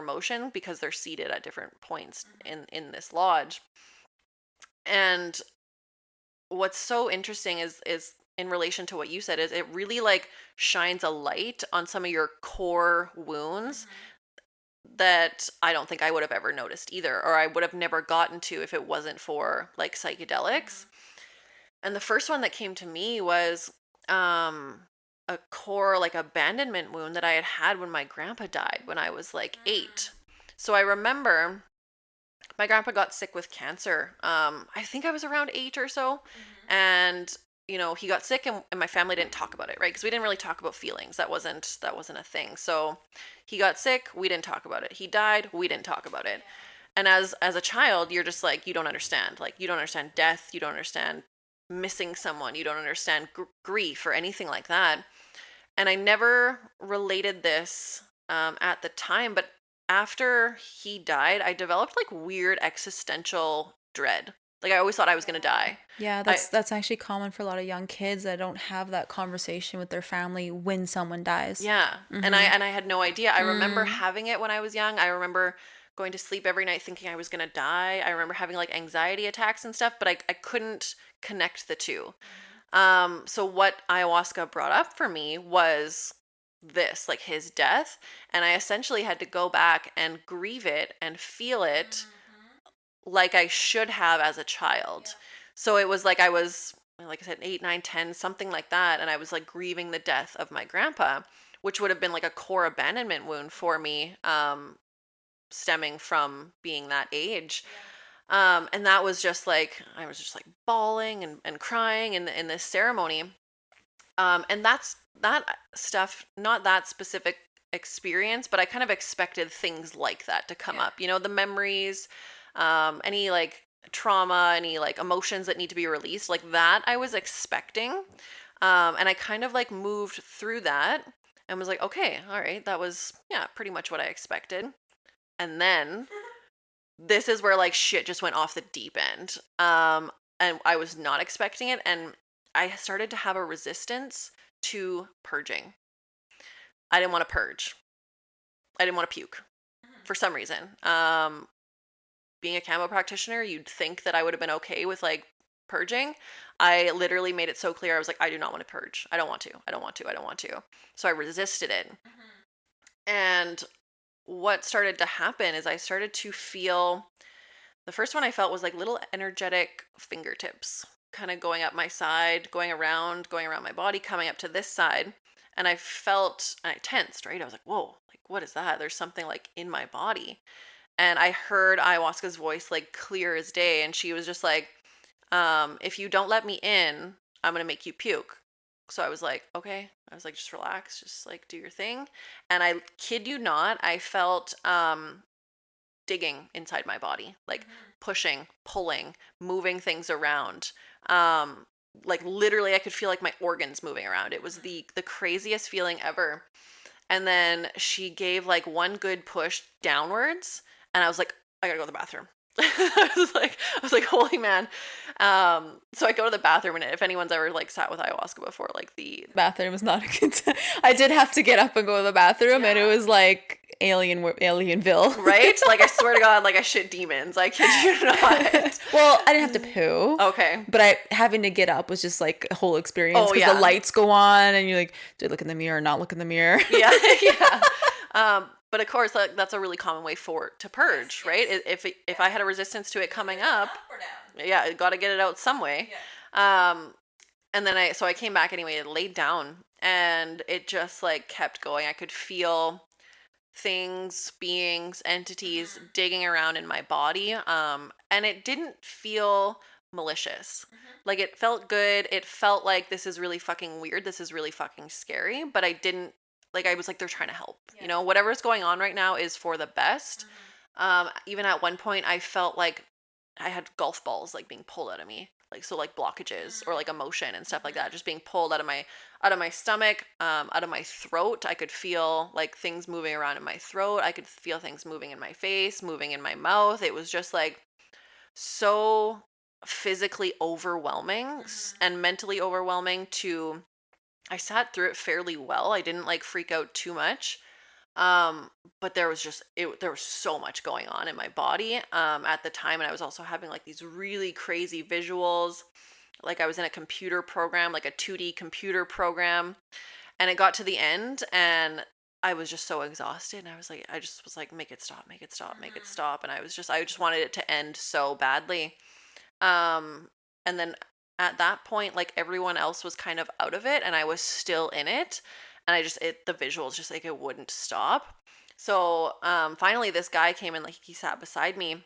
motion because they're seated at different points in this lodge. And what's so interesting is in relation to what you said is it really like shines a light on some of your core wounds that I don't think I would have ever noticed either, or I would have never gotten to if it wasn't for like psychedelics. And the first one that came to me was um a core like abandonment wound that I had had when my grandpa died when I was like 8. So I remember my grandpa got sick with cancer. I think I was around 8 or so. And he got sick, and my family didn't talk about it, right? Because we didn't really talk about feelings. That wasn't a thing. So he got sick, we didn't talk about it. He died, we didn't talk about it. And as a child, you're just like, you don't understand. Like, you don't understand death, you don't understand missing someone, you don't understand grief or anything like that. And I never related this at the time, but after he died, I developed like weird existential dread. Like, I always thought I was gonna die. Yeah, I that's actually common for a lot of young kids that don't have that conversation with their family when someone dies. Yeah, and I Mhm. and I had no idea. I remember Mm. having it when I was young. I remember going to sleep every night thinking I was gonna die. I remember having like anxiety attacks and stuff, but I couldn't connect the two. So what ayahuasca brought up for me was this, like his death, and I essentially had to go back and grieve it and feel it like I should have as a child. So it was like I was, like I said, 8, 9, 10, something like that, and I was like grieving the death of my grandpa, which would have been like a core abandonment wound for me, stemming from being that age. And that was just like I was just like bawling and crying in this ceremony. And that's that stuff, not that specific experience, but I kind of expected things like that to come up. The memories, any like trauma, any like emotions that need to be released, like that I was expecting. And I kind of like moved through that and was like, okay, all right, that was, yeah, pretty much what I expected. And then this is where like shit just went off the deep end. And I was not expecting it, and I started to have a resistance to purging. I didn't want to purge. I didn't want to puke for some reason. Being a camo practitioner, you'd think that I would have been okay with like purging. I literally made it so clear. I was like, I do not want to purge. I don't want to. I don't want to. I don't want to. So I resisted it. And what started to happen is I started to feel, the first one I felt was like little energetic fingertips kind of going up my side, going around my body, coming up to this side. And I felt, and I tensed, right? I was like, whoa, like, what is that? There's something like in my body. And I heard ayahuasca's voice like clear as day. And she was just like, if you don't let me in, I'm going to make you puke. So I was like, okay. I was like, just relax, just like do your thing. And I kid you not, I felt digging inside my body, like pushing, pulling, moving things around. Um, like literally, I could feel like my organs moving around. It was the craziest feeling ever. And then she gave like one good push downwards, and I was like, I gotta go to the bathroom. I was like, holy man. So I go to the bathroom, and if anyone's ever like sat with ayahuasca before, like the Bathroom was not a good time. I did have to get up and go to the bathroom, and it was like Alienville. right, like I swear to God, like I shit demons. I kid you not. Well, I didn't have to poo, Okay. but I having to get up was just like a whole experience Oh because the yeah. lights go on, and you're like, do I look in the mirror or not look in the mirror? Yeah, yeah. But of course, that's a really common way to purge, right? If I had a resistance to it coming up, yeah, got to get it out some way. Um, and then I came back anyway and laid down, and it just like kept going. I could feel things, beings, entities digging around in my body. And it didn't feel malicious. Like, it felt good. It felt like this is really fucking weird. This is really fucking scary. But I didn't, like, I was like, they're trying to help. Whatever's going on right now is for the best. Even at one point, I felt like I had golf balls like being pulled out of me, like, so like blockages or like emotion and stuff like that, just being pulled out of my stomach, out of my throat. I could feel like things moving around in my throat. I could feel things moving in my face, moving in my mouth. It was just like so physically overwhelming and mentally overwhelming. To I sat through it fairly well. I didn't like freak out too much. Um, but there was so much going on in my body at the time, and I was also having like these really crazy visuals. Like, I was in a computer program, like a 2D computer program, and it got to the end, and I was just so exhausted, and I just was like, make it stop, make it stop, make it Mhm. stop. And I just wanted it to end so badly. Um, and then at that point, like everyone else was kind of out of it and I was still in it. And the visuals just like, it wouldn't stop. So, finally this guy came in, like he sat beside me,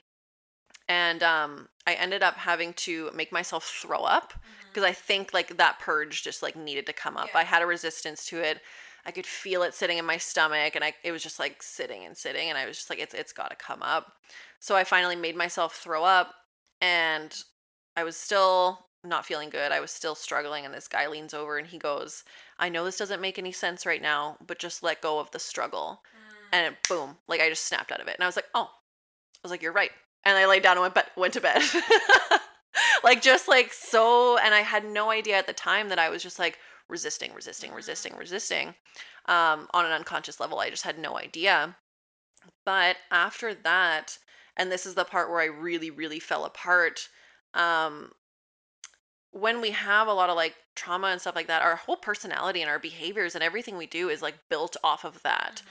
and I ended up having to make myself throw up Mhm. because I think like that purge just like needed to come up. Yeah. I had a resistance to it. I could feel it sitting in my stomach, and it was just like sitting and sitting, and I was just like, it's got to come up. So I finally made myself throw up, and I was still not feeling good. I was still struggling, and this guy leans over and he goes, "I know this doesn't make any sense right now, but just let go of the struggle." Mm. And boom, like I just snapped out of it. And I was like, "Oh." I was like, "You're right." And I laid down and went to bed. Like just like so, and I had no idea at the time that I was just like resisting, resisting, Mhm. resisting, resisting, on an unconscious level. I just had no idea. But after that, and this is the part where I really, really fell apart. Um, when we have a lot of like trauma and stuff like that, our whole personality and our behaviors and everything we do is like built off of that. Mhm.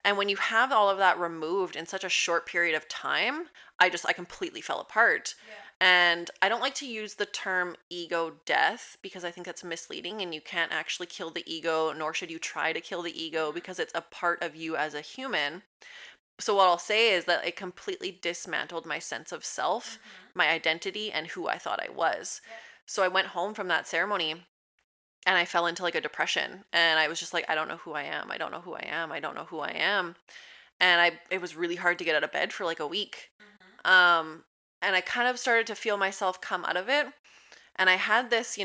And when you have all of that removed in such a short period of time, I completely fell apart. Yeah. And I don't like to use the term ego death because I think that's misleading, and you can't actually kill the ego, nor should you try to kill the ego Mhm. because it's a part of you as a human. So what I'll say is that it completely dismantled my sense of self, Mhm. my identity, and who I thought I was. Yeah. So I went home from that ceremony and I fell into like a depression, and I was just like, I don't know who I am. I don't know who I am. I don't know who I am. And it was really hard to get out of bed for like a week. Mhm. Um and I kind of started to feel myself come out of it, and I had this,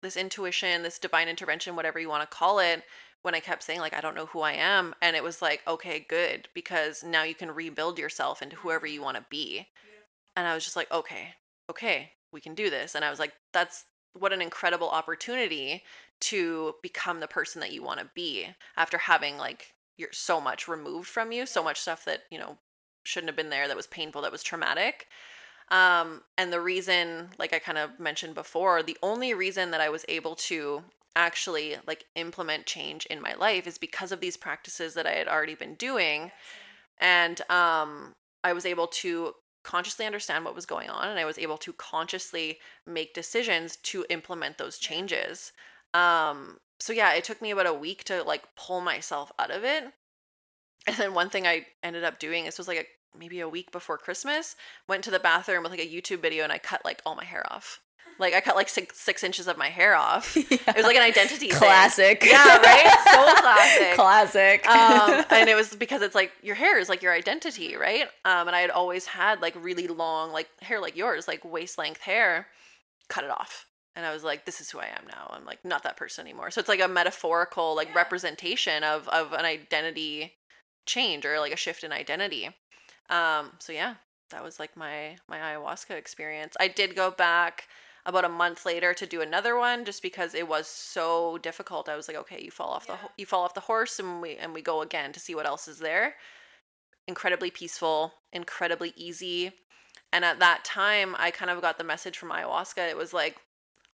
this intuition, this divine intervention, whatever you want to call it, when I kept saying like, I don't know who I am. And it was like, okay, good, because now you can rebuild yourself into whoever you Mhm. want to be. Beautiful. And I was just like, okay, okay, we can do this. And I was like, that's what an incredible opportunity to become the person that you want to be after having like you're so much removed from you, so Yeah. much stuff that, shouldn't have been there, that was painful, that was traumatic. And the reason, like I kind of mentioned before, the only reason that I was able to actually like implement change in my life is because of these practices that I had already been doing. Yeah. Same. And I was able to consciously understand what was going on, and I was able to consciously make decisions to implement those Yeah. changes. So yeah, it took me about a week to like pull myself out of it. And then one thing I ended up doing, this was like maybe a week before Christmas, went to the bathroom with like a YouTube video and I cut like all my hair off. Like I cut like 6 inches of my hair off. It was Yeah. like an identity thing. Classic. Yeah, right? So classic. Classic. And it was because it's like your hair is like your identity, Mhm. right? And I had always had like really long like hair like yours, like waist length hair. Cut it off. And I was like, this is who I am now. I'm like not that person anymore. So it's like a metaphorical like Yeah. representation of an identity change, or like a shift in identity. So yeah, that was like my ayahuasca experience. I did go back about a month later to do another one just because it was so difficult. I was like, okay, Yeah. you fall off the horse, and we go again to see what else is there. Incredibly peaceful, incredibly easy. And at that time, I kind of got the message from ayahuasca. It was like,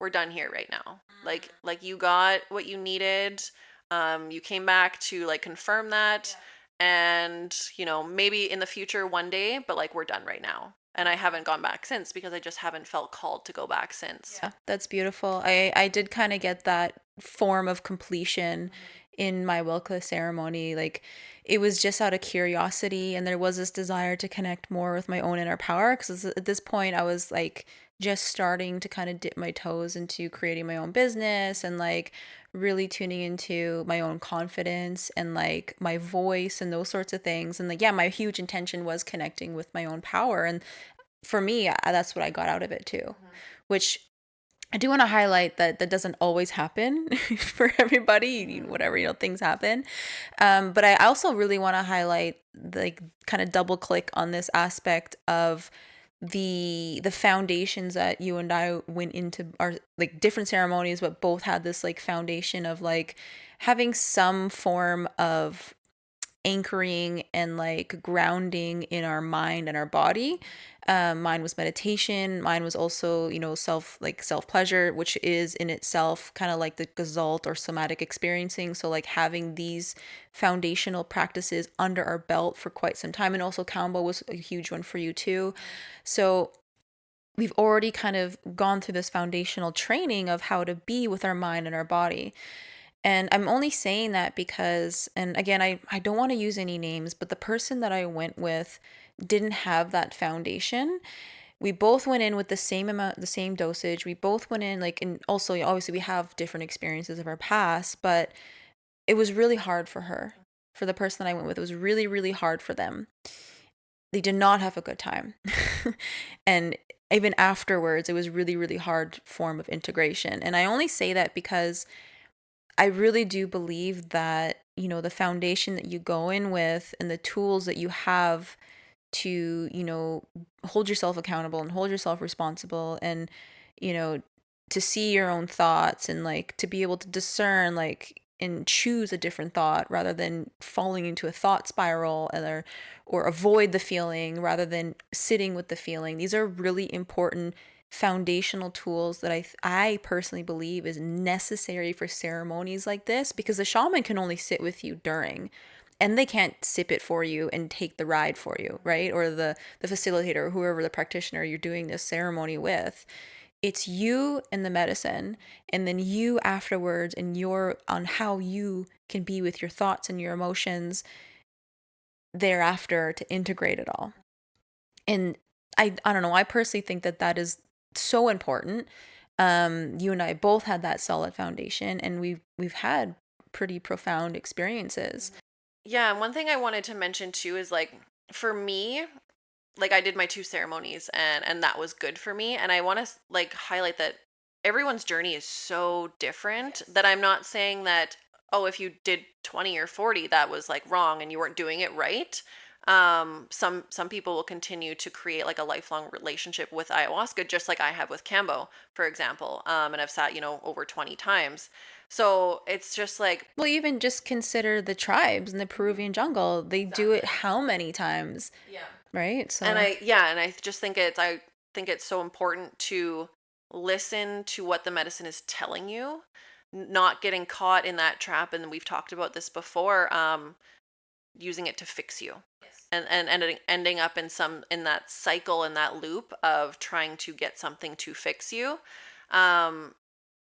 we're done here right now. Mm. Like you got what you needed. You came back to like confirm that, Yeah. and maybe in the future one day, but like we're done right now. And I Mhm. haven't gone back since because I just haven't felt called to go back since. Yeah, that's beautiful. I did kind of get that form of completion Mhm. in my Wilka ceremony. Like it was just out of curiosity, and there was this desire to connect more with my own inner power because at this point I was like just starting to kind of dip my toes into creating my own business and like really tuning into my own confidence and like my voice and those sorts of things. And like yeah, my huge intention was connecting with my own power, and for me, that's what I got out of it too, Mhm. which I do want to highlight that that doesn't always happen for everybody, Mhm. whatever, things happen. But I also really want to highlight, like, kind of double click on this aspect of the foundations that you and I went into, our like different ceremonies, but both had this like foundation of like having some form of anchoring and like grounding in our mind and our body. Mine was meditation. Mine was also, self pleasure, which is in itself kind of like the gestalt or somatic experiencing. So like having these foundational practices under our belt for quite some time. And also Kambo was a huge one for you too. So we've already kind of gone through this foundational training of how to be with our mind and our body. And I'm only saying that because, and again, I don't want to use any names, but the person that I went with didn't have that foundation. We both went in with the same amount, the same dosage. We both went in like, and also obviously we have different experiences of our past, but it was really hard for her. For the person that I went with, it was really, really hard for them. They did not have a good time. And even afterwards, it was really, really hard form of integration. And I only say that because I really do believe that, the foundation that you go in with and the tools that you have to, hold yourself accountable and hold yourself responsible and, you know, to see your own thoughts and like to be able to discern like and choose a different thought rather than falling into a thought spiral or avoid the feeling rather than sitting with the feeling. These are really important foundational tools that I personally believe is necessary for ceremonies like this because the shaman can only sit with you during and they can't sip it for you and take the ride for you, right? Or the facilitator or whoever the practitioner you're doing this ceremony with. It's you and the medicine and then you afterwards and your on how you can be with your thoughts and your emotions thereafter to integrate it all. And I don't know, I personally think that that is so important. You and I both had that solid foundation and we've had pretty profound experiences. Yeah, and one thing I wanted to mention too is like for me, like I did my two ceremonies and that was good for me and I want to like highlight that everyone's journey is so different that I'm not saying that oh if you did 20 or 40 that was like wrong and you weren't doing it right. Some people will continue to create like a lifelong relationship with ayahuasca just like I have with Kambo, for example. And I've sat, over 20 times. So it's just like Well, even just consider the tribes in the Peruvian jungle. They do it exactly. how many times, Yeah. right? And So, I just think I think it's so important to listen to what the medicine is telling you, not getting caught in that trap. And we've talked about this before, using it to fix you. Yes. And ending up in that cycle in that loop of trying to get something to fix you. Um,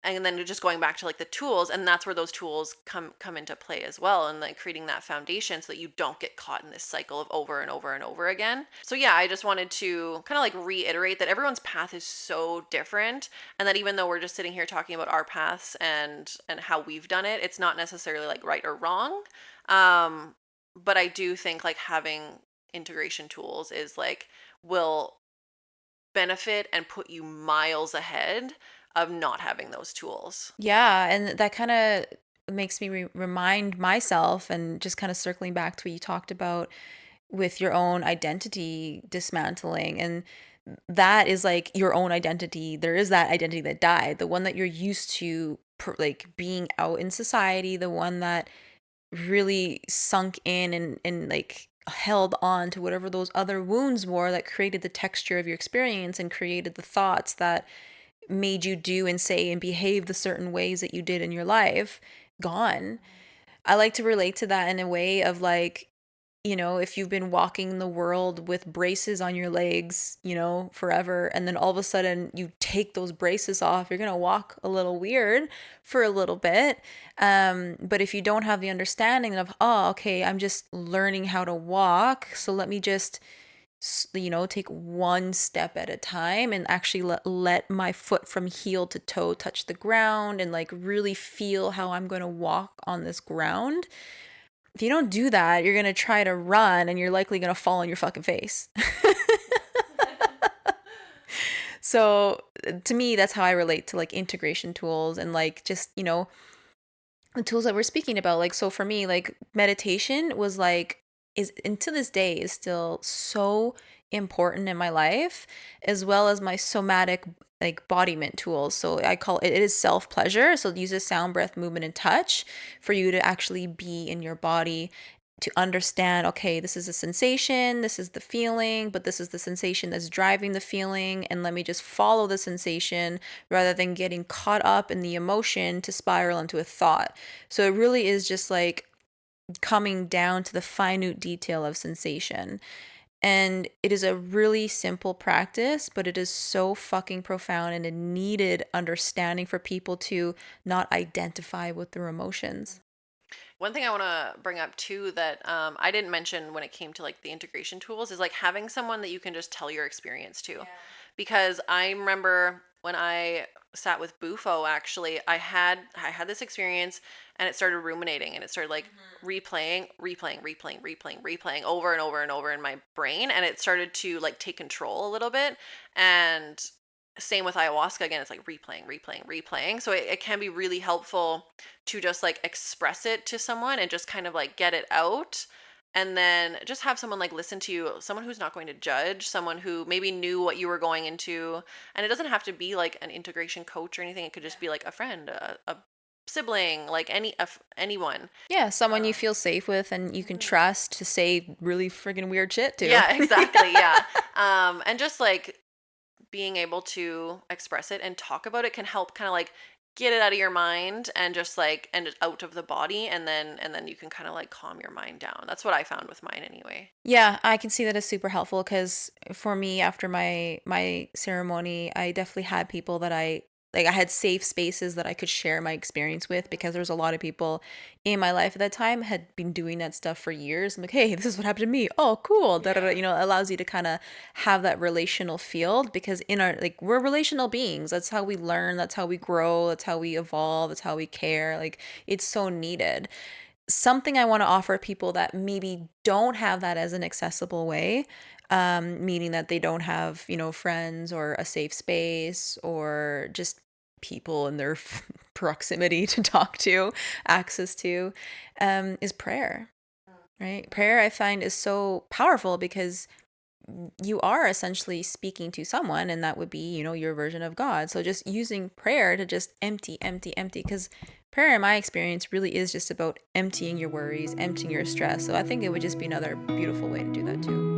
and then just going back to like the tools, and that's where those tools come into play as well, and like creating that foundation so that you don't get caught in this cycle of over and over and over again. So yeah, I just wanted to kind of like reiterate that everyone's path is so different, and that even though we're just sitting here talking about our paths and how we've done it, it's not necessarily like right or wrong. um but I do think like having integration tools is like will benefit and put you miles ahead of not having those tools. yeah, and that kind of makes me remind myself and just kind of circling back to what you talked about with your own identity dismantling and that is like your own identity. There is that identity that died, the one that you're used to like being out in society, the one that really sunk in and like held on to whatever those other wounds were that created the texture of your experience and created the thoughts that made you do and say and behave the certain ways that you did in your life gone. I like to relate to that in a way of like, if you've been walking the world with braces on your legs, forever, and then all of a sudden you take those braces off, you're going to walk a little weird for a little bit. But if you don't have the understanding of, oh, okay, I'm just learning how to walk, so let me just take one step at a time and actually let my foot from heel to toe touch the ground and like really feel how I'm going to walk on this ground. If you don't do that, you're going to try to run and you're likely going to fall on your fucking face. So to me, that's how I relate to like integration tools and like just, the tools that we're speaking about. Like, so for me, like meditation was like, is and to this day is still so important in my life, as well as my somatic like embodiment tools. So I call it is self pleasure. So it uses sound, breath, movement, and touch for you to actually be in your body to understand, okay, this is a sensation, this is the feeling, but this is the sensation that's driving the feeling, and let me just follow the sensation rather than getting caught up in the emotion to spiral into a thought. So it really is just like coming down to the minute detail of sensation. And it is a really simple practice, but it is so fucking profound and a needed understanding for people to not identify with their emotions. One thing I want to bring up too that I didn't mention when it came to like the integration tools is like having someone that you can just tell your experience to. Because I remember when I sat with Bufo, actually, I had this experience and it started ruminating and it started like replaying over and over and over in my brain, and it started to like take control a little bit. And same with ayahuasca again, it's like replaying. So it can be really helpful to just like express it to someone and just kind of like get it out, and then just have someone like listen to you, someone who's not going to judge, someone who maybe knew what you were going into. And it doesn't have to be like an integration coach or anything, it could just be like a friend, a sibling, like anyone. Yeah, someone you um, feel safe with and you can mhm. trust to say really freaking weird shit to. Yeah, exactly, yeah. And just like being able to express it and talk about it can help kind of like get it out of your mind and just like and out of the body, and then you can kind of like calm your mind down. That's what I found with mine anyway. Yeah, I can see that as super helpful because for me, after my ceremony, I definitely had people that I had safe spaces that I could share my experience with because there was a lot of people in my life at that time had been doing that stuff for years. I'm like, hey, this is what happened to me. Oh, cool. Da, da, da. Yeah. You know, it allows you to kind of have that relational field because in our like we're relational beings. That's how we learn. That's how we grow. That's how we evolve. That's how we care. Like it's so needed. Something I want to offer people that maybe don't have that as an accessible way, meaning that they don't have, friends or a safe space or just people in their proximity to talk to, access to, is prayer, right? Prayer I find is so powerful because you are essentially speaking to someone, and that would be, your version of God. So just using prayer to just empty, empty, empty, because prayer, in my experience, really is just about emptying your worries, emptying your stress. So I think it would just be another beautiful way to do that too.